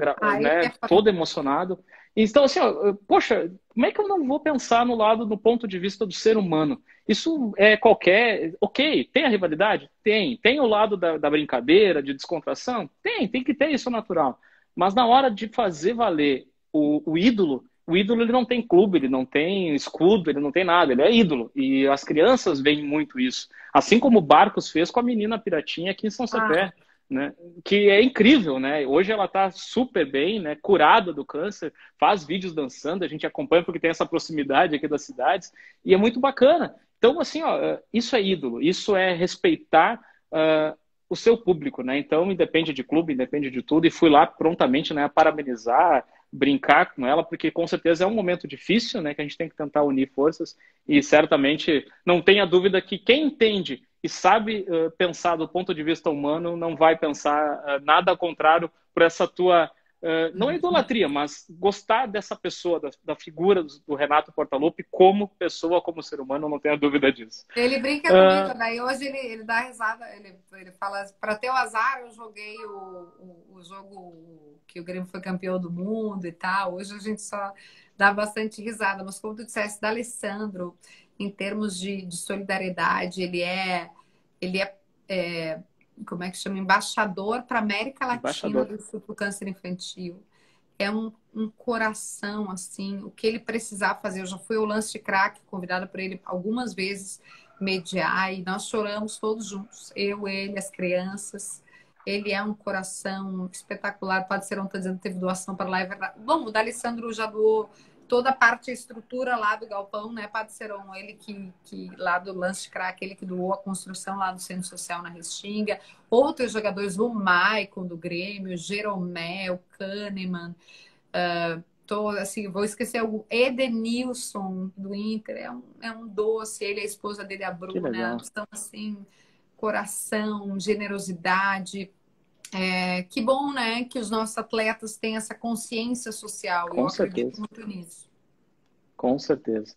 todo emocionado. Então, assim, poxa, como é que eu não vou pensar no ponto de vista do ser humano? Isso é ok, tem a rivalidade? Tem o lado da brincadeira, de descontração? Tem que ter isso natural. Mas na hora de fazer valer o ídolo, o ídolo ele não tem clube, ele não tem escudo, ele não tem nada, ele é ídolo. E as crianças veem muito isso. Assim como o Barcos fez com a menina Piratinha aqui em São Ah, Cepé, né? Que é incrível, né? Hoje ela está super bem, né? Curada do câncer, faz vídeos dançando, a gente acompanha porque tem essa proximidade aqui das cidades, e é muito bacana. Então, assim, ó, isso é ídolo, isso é respeitar o seu público, né? Então, independe de clube, independe de tudo, e fui lá prontamente, né, parabenizar, brincar com ela, porque com certeza é um momento difícil, né, que a gente tem que tentar unir forças, e certamente não tenha dúvida que quem entende e sabe pensar do ponto de vista humano não vai pensar nada ao contrário por essa tua não é idolatria, mas gostar dessa pessoa, da figura do Renato Portaluppi como pessoa, como ser humano, não tenha dúvida disso. ele brinca comigo, daí hoje ele dá risada, ele fala, para ter o azar, eu joguei o jogo que o Grêmio foi campeão do mundo e tal. Hoje a gente só dá bastante risada, mas como tu disseste, da Alessandro, em termos de solidariedade, ele é, como é que chama? Embaixador para a América Latina Embaixador. do câncer infantil. É um coração, assim, o que ele precisar fazer. Eu já fui ao Lance de Crack, convidada por ele algumas vezes mediar, e nós choramos todos juntos, eu, ele, as crianças. Ele é um coração espetacular. O Padre Serão está dizendo que teve doação para lá, é verdade. Bom, o D'Alessandro já doou toda a parte, a estrutura lá do galpão, né, Padre Serão? Ele que lá do Lance de Crack, ele que doou a construção lá do Centro Social na Restinga. Outros jogadores, o Maicon do Grêmio, o Jeromel, o Kahneman, assim, vou esquecer o Edenilson do Inter, é um doce, ele e a esposa dele, a Que Bruna, legal. são assim, coração, generosidade. Que bom, né, que os nossos atletas têm essa consciência social. Eu Com acredito certeza. muito nisso. Com certeza.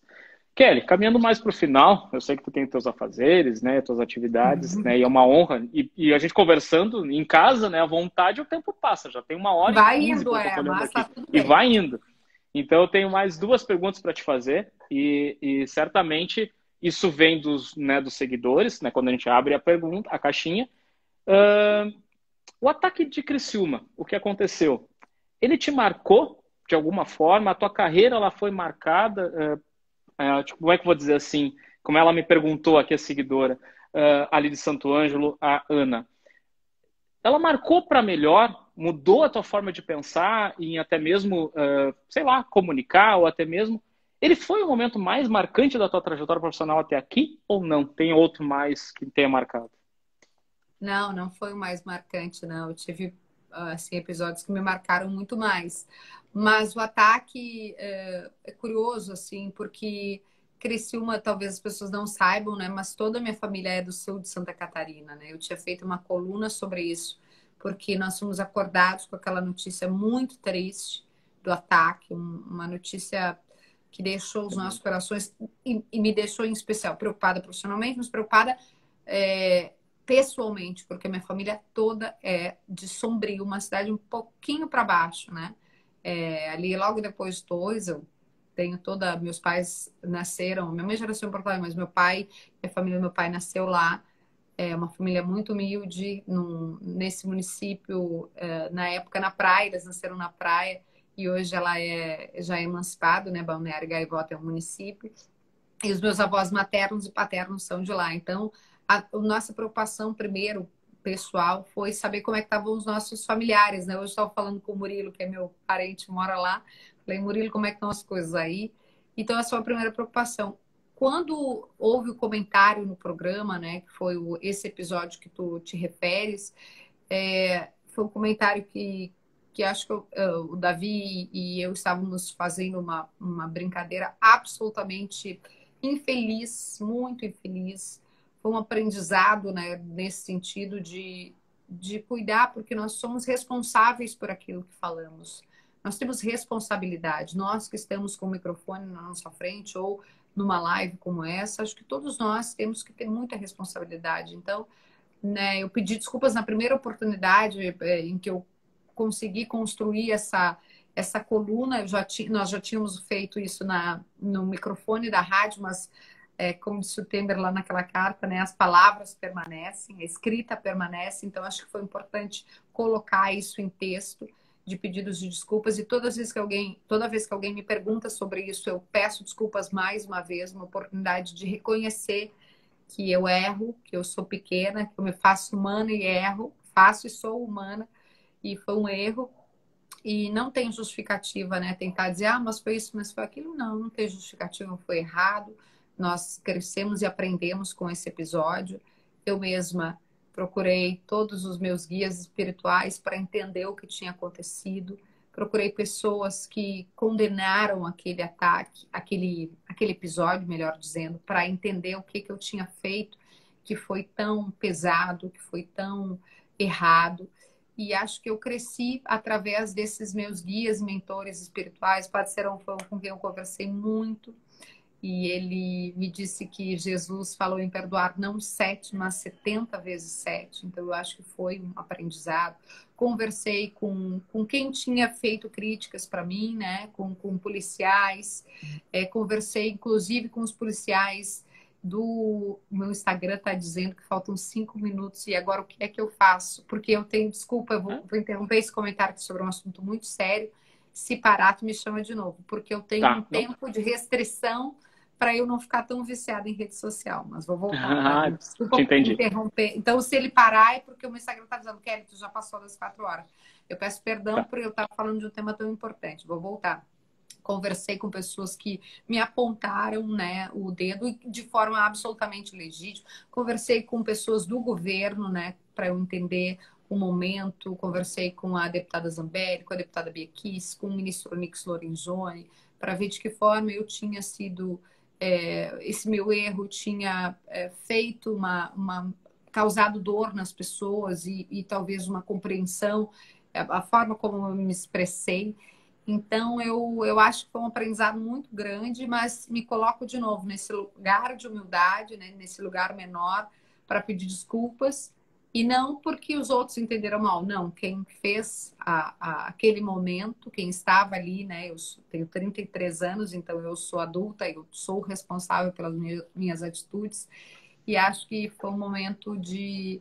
Kelly, caminhando mais para o final, eu sei que tu tem teus afazeres, né, tuas atividades, né, e é uma honra. E a gente conversando em casa, né, à vontade, o tempo passa. Já tem 1h15 Vai que indo, eu tô olhando mas tá aqui. tudo E bem. vai indo. Então, eu tenho mais duas perguntas para te fazer. E certamente isso vem dos seguidores, né, quando a gente abre a pergunta, a caixinha. Ah, o ataque de Criciúma, o que aconteceu? Ele te marcou de alguma forma? A tua carreira ela foi marcada? Tipo, como é que eu vou dizer assim? Como ela me perguntou aqui, a seguidora, ali de Santo Ângelo, a Ana. Ela marcou para melhor? Mudou a tua forma de pensar em até mesmo, sei lá, comunicar ou até mesmo... Ele foi o momento mais marcante da tua trajetória profissional até aqui ou não? Tem outro mais que tenha marcado? Não, não foi o mais marcante, não. Eu tive assim, episódios que me marcaram muito mais. Mas o ataque é curioso, assim, porque Criciúma, talvez as pessoas não saibam, né? Mas toda a minha família é do sul de Santa Catarina, né? Eu tinha feito uma coluna sobre isso, porque nós fomos acordados com aquela notícia muito triste do ataque, uma notícia que deixou os nossos corações, e me deixou em especial preocupada profissionalmente, mas preocupada é, pessoalmente, porque minha família toda é de Sombrio, uma cidade um pouquinho para baixo, né? Ali logo depois de Torres, eu tenho toda. Meus pais nasceram, minha mãe já nasceu em Porto Alegre, mas meu pai, a família do meu pai nasceu lá. É uma família muito humilde nesse município, na época na praia, eles nasceram na praia e hoje ela já é emancipada, né? Balneário Gaivota é um município. E os meus avós maternos e paternos são de lá. Então, a nossa preocupação primeiro, pessoal, foi saber como é que estavam os nossos familiares, né? Hoje eu estava falando com o Murilo, que é meu parente, mora lá. Falei, Murilo, como é que estão as coisas aí? Então, essa foi a primeira preocupação. Quando houve o comentário no programa, né, que foi esse episódio que tu te referes, foi um comentário que acho que o Davi e eu estávamos fazendo uma brincadeira absolutamente infeliz, muito infeliz. Foi um aprendizado, né, nesse sentido de cuidar, porque nós somos responsáveis por aquilo que falamos. Nós temos responsabilidade. Nós que estamos com o microfone na nossa frente ou numa live como essa, acho que todos nós temos que ter muita responsabilidade. Então, né, eu pedi desculpas na primeira oportunidade em que eu consegui construir essa coluna. Nós já tínhamos feito isso no microfone da rádio, mas como disse o Temer lá naquela carta, né, as palavras permanecem, a escrita permanece, então acho que foi importante colocar isso em texto, de pedidos de desculpas, e toda vez que alguém me pergunta sobre isso, eu peço desculpas mais uma vez, uma oportunidade de reconhecer que eu erro, que eu sou pequena, que eu me faço humana e erro, faço e sou humana, e foi um erro. E não tem justificativa, né? Tentar dizer, ah, mas foi isso, mas foi aquilo. Não, não tem justificativa, foi errado. Nós crescemos e aprendemos com esse episódio. Eu mesma procurei todos os meus guias espirituais para entender o que tinha acontecido. Procurei pessoas que condenaram aquele ataque, aquele episódio, melhor dizendo, para entender o que eu tinha feito, que foi tão pesado, que foi tão errado. E acho que eu cresci através desses meus guias, mentores espirituais. O Padre Serão foi com quem eu conversei muito. E ele me disse que Jesus falou em perdoar não 7, mas 70 vezes 7. Então, eu acho que foi um aprendizado. Conversei com quem tinha feito críticas para mim, né? Com policiais. Conversei, inclusive, com os policiais do meu Instagram. Está dizendo que faltam 5 minutos. E agora, o que é que eu faço? Porque eu tenho... Desculpa, eu vou interromper esse comentário aqui sobre um assunto muito sério. Se parar, tu me chama de novo. Porque eu tenho um tempo de restrição para eu não ficar tão viciada em rede social. Mas vou voltar. Desculpa interromper. Então, se ele parar, é porque o meu Instagram está dizendo, Kelly, tu já passou das 4 horas. Eu peço perdão por eu estar falando de um tema tão importante. Vou voltar. Conversei com pessoas que me apontaram, né, o dedo de forma absolutamente legítima. Conversei com pessoas do governo, né, para eu entender o momento. Conversei com a deputada Zambelli, com a deputada Bia Kicis, com o ministro Onyx Lorenzoni, para ver de que forma eu tinha sido... esse meu erro tinha feito causado dor nas pessoas e talvez uma compreensão, a forma como eu me expressei. Então, eu acho que foi um aprendizado muito grande, mas me coloco de novo nesse lugar de humildade, né, nesse lugar menor, para pedir desculpas. E não porque os outros entenderam mal, não. Quem fez aquele momento, quem estava ali, né? Eu tenho 33 anos, então eu sou adulta, eu sou responsável pelas minhas atitudes. E acho que foi um momento de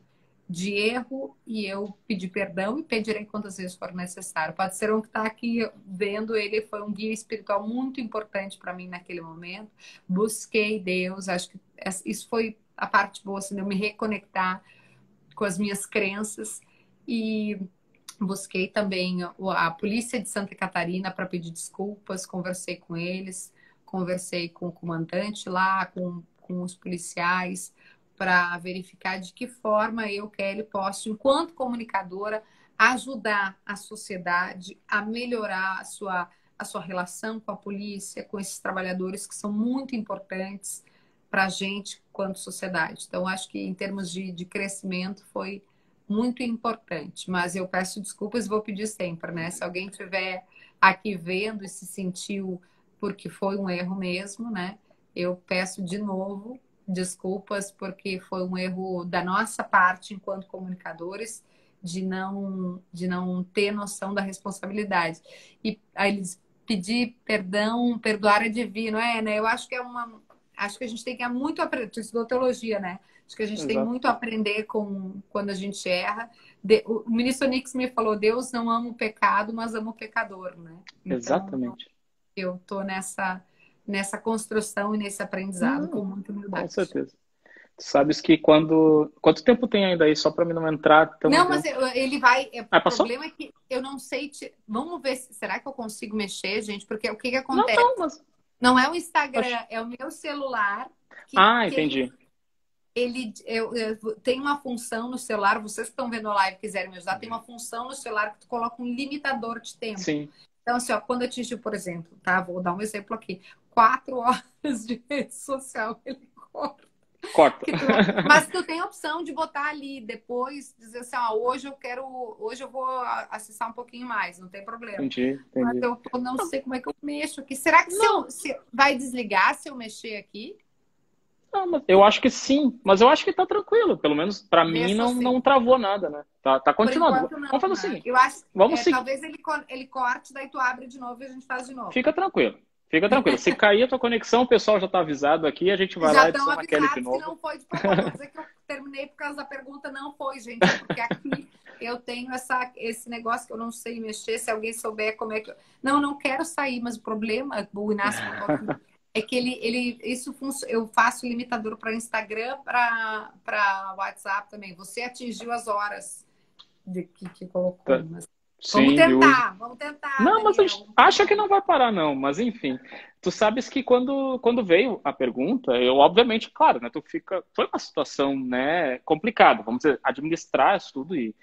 erro e eu pedi perdão e pedirei quantas vezes for necessário. O Padre Serão que está aqui vendo, ele foi um guia espiritual muito importante para mim naquele momento. Busquei Deus, acho que isso foi a parte boa, assim, de eu me reconectar com as minhas crenças, e busquei também a polícia de Santa Catarina para pedir desculpas, conversei com eles, conversei com o comandante lá, com os policiais, para verificar de que forma eu, Kelly, posso, enquanto comunicadora, ajudar a sociedade a melhorar a sua relação com a polícia, com esses trabalhadores que são muito importantes para a gente quanto sociedade. Então, acho que em termos de crescimento foi muito importante. Mas eu peço desculpas e vou pedir sempre, né? Se alguém estiver aqui vendo e se sentiu porque foi um erro mesmo, né? Eu peço de novo desculpas porque foi um erro da nossa parte enquanto comunicadores de não ter noção da responsabilidade. E aí eles pedir perdão, perdoar é divino, né? Eu acho que acho que a gente tem que muito aprender. Tu estudou teologia, né? Acho que a gente tem muito a aprender quando a gente erra. O ministro Onyx me falou, Deus não ama o pecado, mas ama o pecador, né? Então, exatamente. Eu estou nessa construção e nesse aprendizado com muita humildade. Com certeza. Tu sabes que quanto tempo tem ainda aí, só para mim não entrar tão... Não, mas ele vai... O passou? problema é que eu não sei... Vamos ver, será que eu consigo mexer, gente? Porque o que acontece? Não, mas... Não é o Instagram, é o meu celular. Entendi. Eu tem uma função no celular, vocês que estão vendo a live e quiserem me ajudar, tem uma função no celular que tu coloca um limitador de tempo. Sim. Então, assim, ó, quando atingir, por exemplo, tá? Vou dar um exemplo aqui. 4 horas de rede social, ele corta. Mas tu tem a opção de botar ali, depois dizer assim, hoje eu vou acessar um pouquinho mais, não tem problema. Entendi. Mas eu não sei como é que eu mexo aqui. Será que se vai desligar se eu mexer aqui? Não, mas eu acho que sim, mas eu acho que tá tranquilo. Pelo menos para mim não travou nada, né? Tá continuando. Vamos fazer o seguinte. Eu acho vamos seguir. Talvez ele corte, daí tu abre de novo e a gente faz de novo. Fica tranquilo. Fica tranquilo. Se cair a tua conexão, o pessoal já está avisado aqui, a gente vai Já lá e estão adiciona a Kelly de avisados que novo. não foi de propósito. Vou dizer que eu terminei por causa da pergunta. Não foi, gente. É porque aqui eu tenho esse negócio que eu não sei mexer. Se alguém souber como é que... Não quero sair, mas o problema, o Inácio botou aqui, é que eu faço limitador para Instagram, para WhatsApp também. Você atingiu as horas que colocou. Mas... Sim, de uso. Vamos tentar, Não, mas a Daniel. gente acha que não vai parar, não. Mas enfim, tu sabes que quando veio a pergunta, eu obviamente, claro, né? Foi uma situação, né, complicada. Vamos dizer, administrar isso tudo e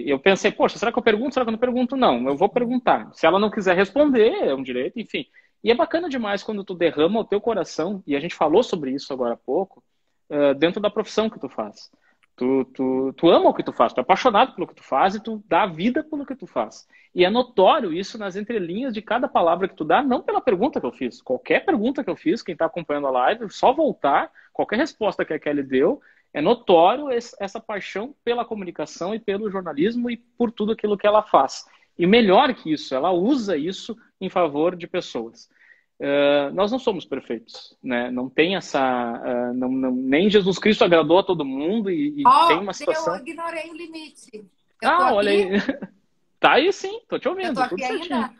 eu pensei, poxa, será que eu pergunto? Será que eu não pergunto? Não, eu vou perguntar. Se ela não quiser responder, é um direito, enfim. E é bacana demais quando tu derrama o teu coração, e a gente falou sobre isso agora há pouco, dentro da profissão que tu faz. Tu ama o que tu faz, tu é apaixonado pelo que tu faz e tu dá a vida pelo que tu faz. E é notório isso nas entrelinhas de cada palavra que tu dá, não pela pergunta que eu fiz. Qualquer pergunta que eu fiz, quem está acompanhando a live, só voltar, qualquer resposta que a Kelly deu, é notório essa paixão pela comunicação e pelo jornalismo e por tudo aquilo que ela faz. E melhor que isso, ela usa isso em favor de pessoas. Nós não somos perfeitos, né? Não tem essa... nem Jesus Cristo agradou a todo mundo e tem uma situação... Eu ignorei o limite. Olha aí. Tá aí sim, tô te Eu ouvindo. tô aqui Tudo certinho. ainda?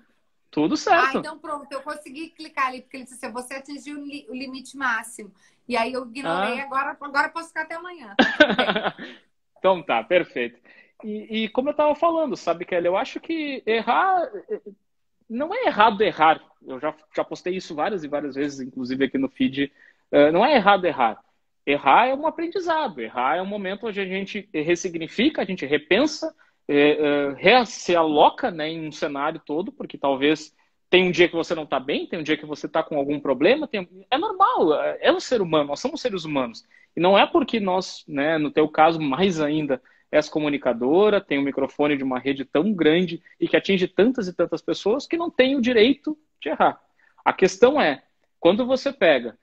Tudo certo. Então pronto, eu consegui clicar ali, porque ele disse assim, você atingiu o limite máximo. E aí eu ignorei, agora eu posso ficar até amanhã. Então tá, perfeito. E como eu tava falando, sabe, Kelly, eu acho que errar... Não é errado errar. Eu já postei isso várias e várias vezes, inclusive aqui no feed. Não é errado errar. Errar é um aprendizado. Errar é um momento onde a gente ressignifica, a gente repensa, se aloca, né, em um cenário todo, porque talvez tem um dia que você não está bem, tem um dia que você está com algum problema. É normal, é um ser humano, nós somos seres humanos. E não é porque nós, né, no teu caso, mais ainda, és comunicadora, tem um microfone de uma rede tão grande e que atinge tantas e tantas pessoas que não tem o direito de errar. A questão é, quando você pega,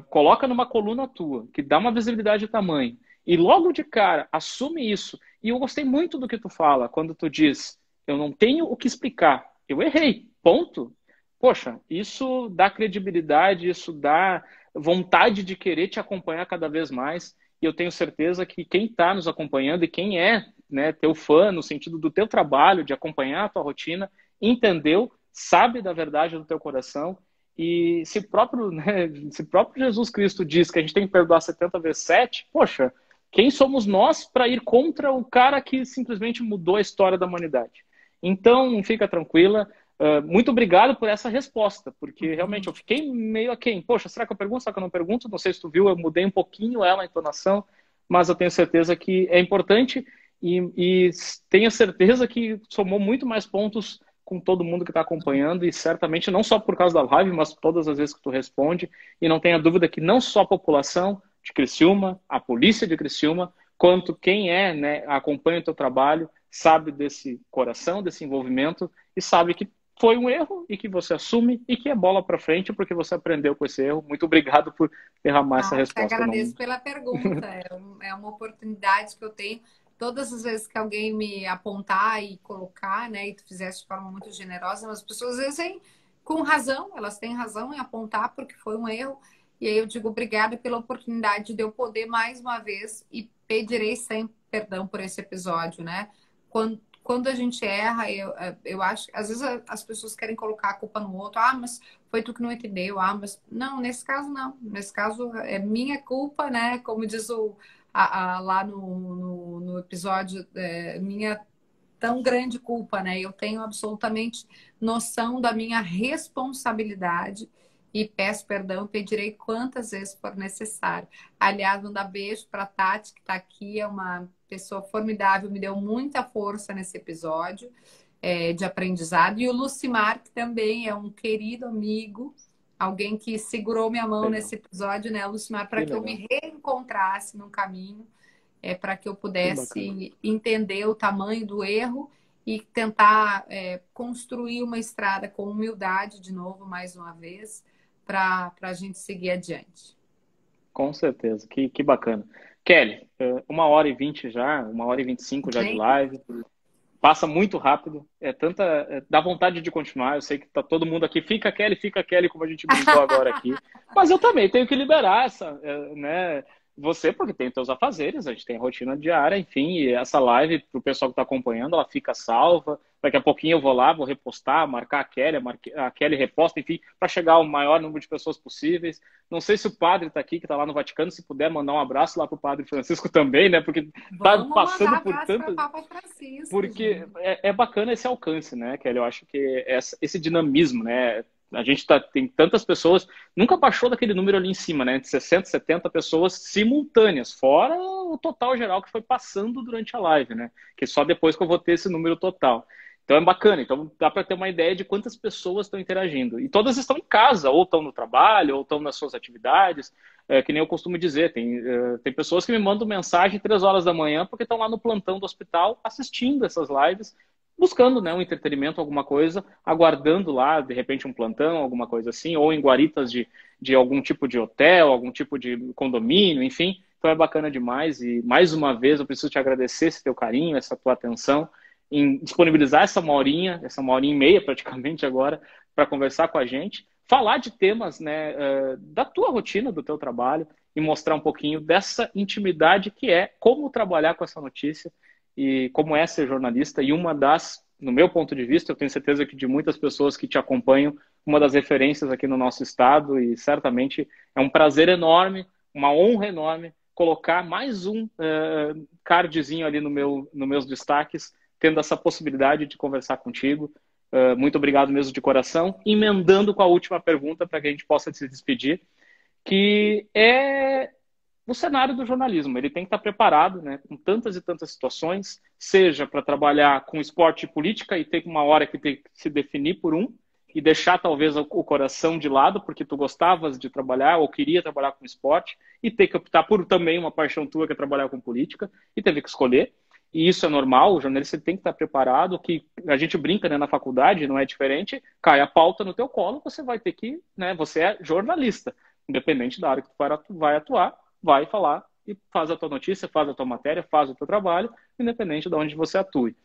coloca numa coluna tua, que dá uma visibilidade de tamanho, e logo de cara assume isso, e eu gostei muito do que tu fala, quando tu diz, eu não tenho o que explicar, eu errei, ponto. Poxa, isso dá credibilidade, isso dá vontade de querer te acompanhar cada vez mais. E eu tenho certeza que quem está nos acompanhando e quem é, né, teu fã, no sentido do teu trabalho, de acompanhar a tua rotina, entendeu, sabe da verdade do teu coração. E se próprio Jesus Cristo diz que a gente tem que perdoar 70 vezes 7, poxa, quem somos nós para ir contra o cara que simplesmente mudou a história da humanidade? Então, fica tranquila. Muito obrigado por essa resposta, porque realmente eu fiquei meio aquém. Poxa, será que eu pergunto? Será que eu não pergunto? Não sei se tu viu, eu mudei um pouquinho ela, a entonação, mas eu tenho certeza que é importante e tenho certeza que somou muito mais pontos com todo mundo que está acompanhando e certamente não só por causa da live, mas todas as vezes que tu responde. E não tenha dúvida que não só a população de Criciúma, a polícia de Criciúma, quanto quem né, acompanha o teu trabalho, sabe desse coração, desse envolvimento e sabe que foi um erro e que você assume e que é bola para frente porque você aprendeu com esse erro. Muito obrigado por derramar essa resposta. Eu agradeço pela pergunta. É uma oportunidade que eu tenho. Todas as vezes que alguém me apontar e colocar, né, e tu fizesse de forma muito generosa, mas as pessoas às vezes vêm com razão, elas têm razão em apontar porque foi um erro. E aí eu digo obrigada pela oportunidade de eu poder mais uma vez e pedirei sempre perdão por esse episódio, né? Quando a gente erra, eu acho que às vezes as pessoas querem colocar a culpa no outro. Mas foi tu que não entendeu. Mas não, nesse caso não. Nesse caso é minha culpa, né? Como diz lá no episódio, minha tão grande culpa, né? Eu tenho absolutamente noção da minha responsabilidade e peço perdão, pedirei quantas vezes for necessário. Aliás, mandar beijo para a Tati, que está aqui, é uma pessoa formidável, me deu muita força nesse episódio de aprendizado. E o Lucimar, que também é um querido amigo, alguém que segurou minha mão nesse episódio, né, Lucimar, para que eu me reencontrasse no caminho, para que eu pudesse entender o tamanho do erro e tentar construir uma estrada com humildade, de novo, mais uma vez, para a gente seguir adiante. Com certeza, que bacana. Kelly, 1h20 já, 1h25 já de live. passa muito rápido, dá vontade de continuar. Eu sei que tá todo mundo aqui, fica Kelly, como a gente brincou agora aqui. Mas eu também tenho que liberar né? Você, porque tem teus afazeres, a gente tem a rotina diária, enfim, e essa live, pro pessoal que está acompanhando, ela fica salva. Daqui a pouquinho eu vou lá, vou repostar, marcar a Kelly reposta, enfim, para chegar ao maior número de pessoas possíveis. Não sei se o padre está aqui, que está lá no Vaticano, se puder mandar um abraço lá pro Padre Francisco também, né? Porque tá passando por tanto. Porque é bacana esse alcance, né, Kelly? Eu acho que esse dinamismo, né? A gente tem tantas pessoas, nunca baixou daquele número ali em cima, né? De 60, 70 pessoas simultâneas, fora o total geral que foi passando durante a live, né? Que só depois que eu vou ter esse número total. Então é bacana, então dá para ter uma ideia de quantas pessoas estão interagindo. E todas estão em casa, ou estão no trabalho, ou estão nas suas atividades. Que nem eu costumo dizer, tem pessoas que me mandam mensagem 3 horas da manhã porque estão lá no plantão do hospital assistindo essas lives, buscando, né, um entretenimento, alguma coisa, aguardando lá, de repente, um plantão, alguma coisa assim, ou em guaritas de algum tipo de hotel, algum tipo de condomínio, enfim. Então é bacana demais e, mais uma vez, eu preciso te agradecer esse teu carinho, essa tua atenção em disponibilizar essa 1h30 praticamente agora, para conversar com a gente, falar de temas, né, da tua rotina, do teu trabalho e mostrar um pouquinho dessa intimidade que é como trabalhar com essa notícia e como é ser jornalista, e no meu ponto de vista, eu tenho certeza que de muitas pessoas que te acompanham, uma das referências aqui no nosso estado, e certamente é um prazer enorme, uma honra enorme, colocar mais um cardzinho ali nos meus destaques, tendo essa possibilidade de conversar contigo. Muito obrigado mesmo de coração. Emendando com a última pergunta, para que a gente possa se despedir, que é o cenário do jornalismo. Ele tem que estar preparado, né, com tantas e tantas situações, seja para trabalhar com esporte e política e ter uma hora que tem que se definir por um, e deixar talvez o coração de lado, porque tu gostavas de trabalhar ou queria trabalhar com esporte, e ter que optar por também uma paixão tua que é trabalhar com política, e teve que escolher. E isso é normal, o jornalista tem que estar preparado, que a gente brinca, né, na faculdade, não é diferente, cai a pauta no teu colo, você vai ter que, né, você é jornalista, independente da área que tu vai atuar, vai falar e faz a tua notícia, faz a tua matéria, faz o teu trabalho, independente de onde você atue.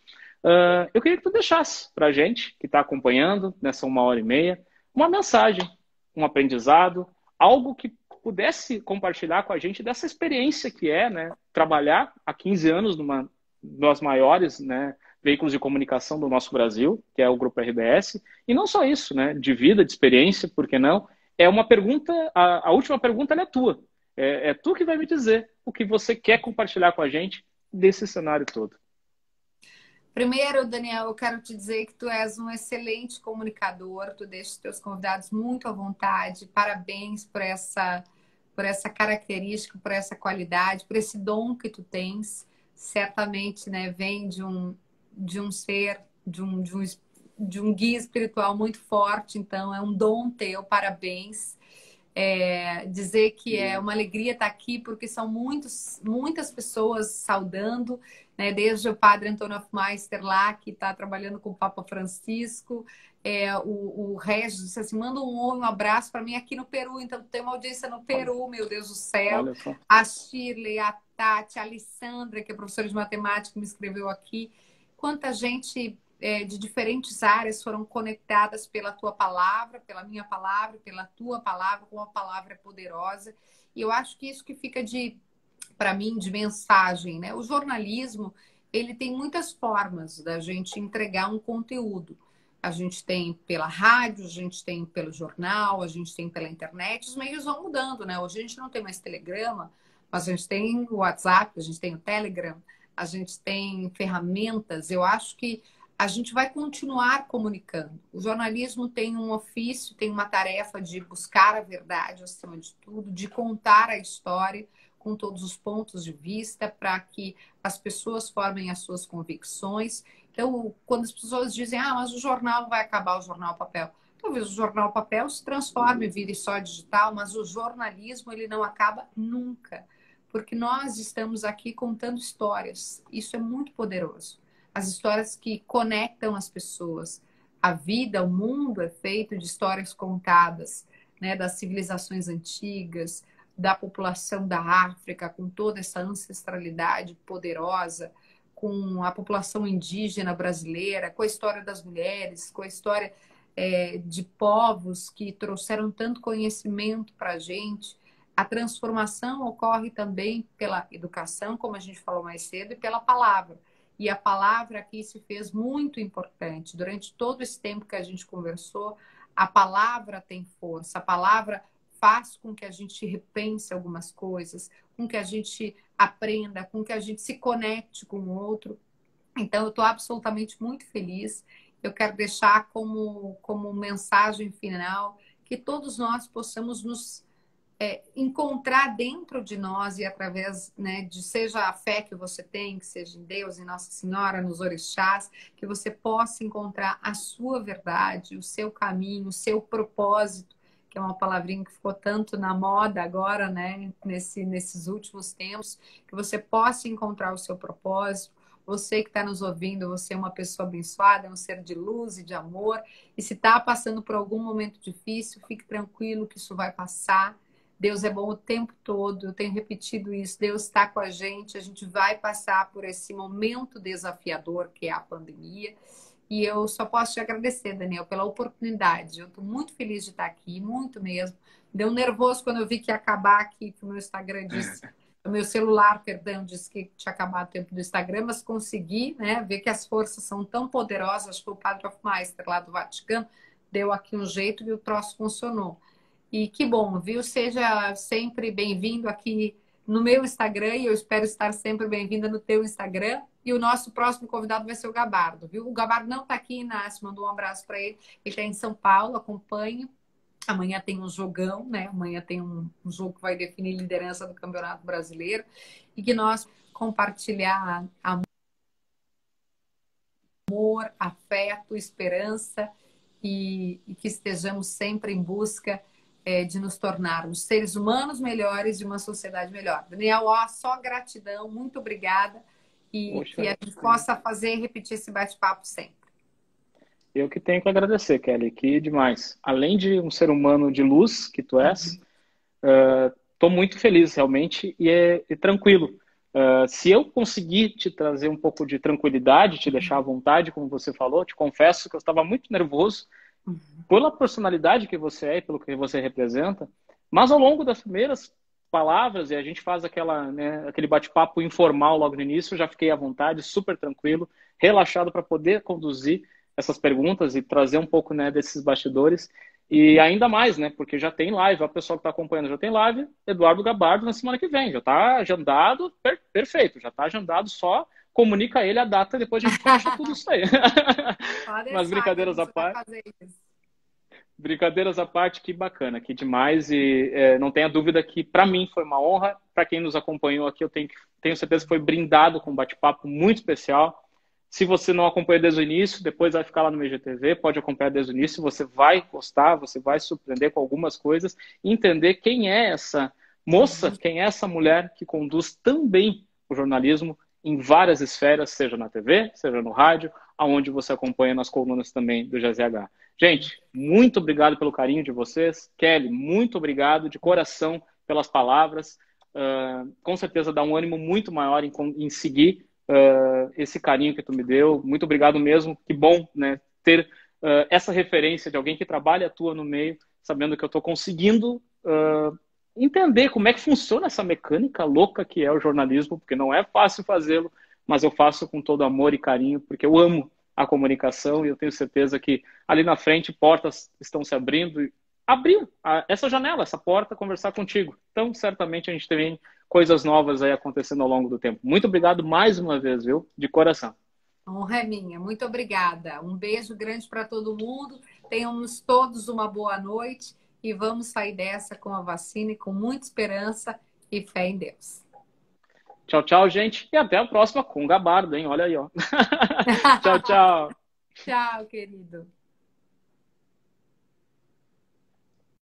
Eu queria que tu deixasse para a gente, que está acompanhando nessa 1h30, uma mensagem, um aprendizado, algo que pudesse compartilhar com a gente dessa experiência que é, né, trabalhar há 15 anos numa das maiores, né, veículos de comunicação do nosso Brasil, que é o Grupo RBS, e não só isso, né, de vida, de experiência, por que não? É uma pergunta, a última pergunta ela é tua. É tu que vai me dizer o que você quer compartilhar com a gente desse cenário todo. Primeiro, Daniel, eu quero te dizer que tu és um excelente comunicador, tu deixa os teus convidados muito à vontade, parabéns por essa característica, por essa qualidade, por esse dom que tu tens, certamente, né, vem de um ser, de um guia espiritual muito forte, então é um dom teu, parabéns. Dizer que é uma alegria estar aqui, porque são muitas pessoas saudando, né? Desde o padre Antônio Hofmeister lá, que está trabalhando com o Papa Francisco, o Regis disse assim, manda um abraço para mim aqui no Peru, então tem uma audiência no Peru, meu Deus do céu. A Shirley, a Tati, a Alessandra, que é professora de matemática, me escreveu aqui. Quanta gente de diferentes áreas foram conectadas pela tua palavra, pela minha palavra, pela tua palavra, como a palavra é poderosa. E eu acho que isso que fica para mim, de mensagem, né? O jornalismo, ele tem muitas formas da gente entregar um conteúdo. A gente tem pela rádio, a gente tem pelo jornal, a gente tem pela internet, os meios vão mudando, né? Hoje a gente não tem mais telegrama, mas a gente tem o WhatsApp, a gente tem o Telegram, a gente tem ferramentas. Eu acho que a gente vai continuar comunicando. O jornalismo tem um ofício, tem uma tarefa de buscar a verdade acima de tudo, de contar a história com todos os pontos de vista para que as pessoas formem as suas convicções. Então, quando as pessoas dizem, mas o jornal vai acabar, o jornal papel. Talvez o jornal papel se transforme, vire só digital, mas o jornalismo ele não acaba nunca, porque nós estamos aqui contando histórias. Isso é muito poderoso. As histórias que conectam as pessoas. A vida, o mundo é feito de histórias contadas, né, das civilizações antigas, da população da África, com toda essa ancestralidade poderosa, com a população indígena brasileira, com a história das mulheres, com a história de povos que trouxeram tanto conhecimento para a gente. A transformação ocorre também pela educação, como a gente falou mais cedo, e pela palavra. E a palavra aqui se fez muito importante. Durante todo esse tempo que a gente conversou, a palavra tem força, a palavra faz com que a gente repense algumas coisas, com que a gente aprenda, com que a gente se conecte com o outro. Então, eu estou absolutamente muito feliz. Eu quero deixar como mensagem final que todos nós possamos nos encontrar dentro de nós e através, né, de seja a fé que você tem, que seja em Deus, em Nossa Senhora, nos orixás, que você possa encontrar a sua verdade, o seu caminho, o seu propósito, que é uma palavrinha que ficou tanto na moda agora, né, nesses últimos tempos, que você possa encontrar o seu propósito. Você que está nos ouvindo, você é uma pessoa abençoada, é um ser de luz e de amor, e se está passando por algum momento difícil, fique tranquilo que isso vai passar. Deus é bom o tempo todo, eu tenho repetido isso, Deus está com a gente vai passar por esse momento desafiador que é a pandemia, e eu só posso te agradecer, Daniel, pela oportunidade. Eu estou muito feliz de estar aqui, muito mesmo. Deu nervoso quando eu vi que ia acabar aqui, que o meu Instagram disse, o meu celular, perdão, disse que tinha acabado o tempo do Instagram, mas consegui, né, ver que as forças são tão poderosas. Acho que o Padre Hofmeister lá do Vaticano deu aqui um jeito e o troço funcionou. E que bom, viu? Seja sempre bem-vindo aqui no meu Instagram e eu espero estar sempre bem-vinda no teu Instagram. E o nosso próximo convidado vai ser o Gabardo, viu? O Gabardo não está aqui, Inácio, mandou um abraço para ele. Ele está em São Paulo, acompanha. Amanhã tem um jogão, né? Amanhã tem um jogo que vai definir a liderança do Campeonato Brasileiro. E que nós compartilhar amor, afeto, esperança e que estejamos sempre em busca de nos tornarmos seres humanos melhores e uma sociedade melhor. Daniel, só gratidão, muito obrigada e Poxa, que a gente possa fazer e repetir esse bate-papo sempre. Eu que tenho que agradecer, Kelly, que demais. Além de um ser humano de luz que tu és, estou muito feliz realmente e tranquilo. Se eu conseguir te trazer um pouco de tranquilidade, te deixar à vontade, como você falou, te confesso que eu estava muito nervoso pela personalidade que você é e pelo que você representa, mas ao longo das primeiras palavras, e a gente faz aquele bate-papo informal logo no início, eu já fiquei à vontade, super tranquilo, relaxado para poder conduzir essas perguntas e trazer um pouco, né, desses bastidores. E ainda mais, né, porque já tem live, a pessoa que está acompanhando já tem live, Eduardo Gabardo na semana que vem, já está agendado, perfeito, já está agendado, só comunica a ele a data e depois a gente fecha tudo isso aí. Mas brincadeiras à parte. Brincadeiras à parte, que bacana, que demais, e não tenha dúvida que para mim foi uma honra, para quem nos acompanhou aqui, eu tenho certeza que foi brindado com um bate-papo muito especial. Se você não acompanha desde o início, depois vai ficar lá no IGTV, pode acompanhar desde o início, você vai gostar, você vai se surpreender com algumas coisas, e entender quem é essa moça, quem é essa mulher que conduz tão bem o jornalismo em várias esferas, seja na TV, seja no rádio, aonde você acompanha nas colunas também do GZH. Gente, muito obrigado pelo carinho de vocês. Kelly, muito obrigado de coração pelas palavras. Com certeza dá um ânimo muito maior em seguir esse carinho que tu me deu. Muito obrigado mesmo. Que bom, né, ter essa referência de alguém que trabalha e atua no meio, sabendo que eu estou conseguindo entender como é que funciona essa mecânica louca que é o jornalismo, porque não é fácil fazê-lo, mas eu faço com todo amor e carinho, porque eu amo a comunicação e eu tenho certeza que ali na frente portas estão se abrindo. Abriu essa janela, essa porta, conversar contigo. Então, certamente a gente tem coisas novas aí acontecendo ao longo do tempo. Muito obrigado mais uma vez, viu? De coração. Honra é minha. Muito obrigada. Um beijo grande para todo mundo. Tenhamos todos uma boa noite e vamos sair dessa com a vacina e com muita esperança e fé em Deus. Tchau, tchau, gente. E até a próxima com o Gabardo, hein? Olha aí, ó. Tchau, tchau. Tchau, querido.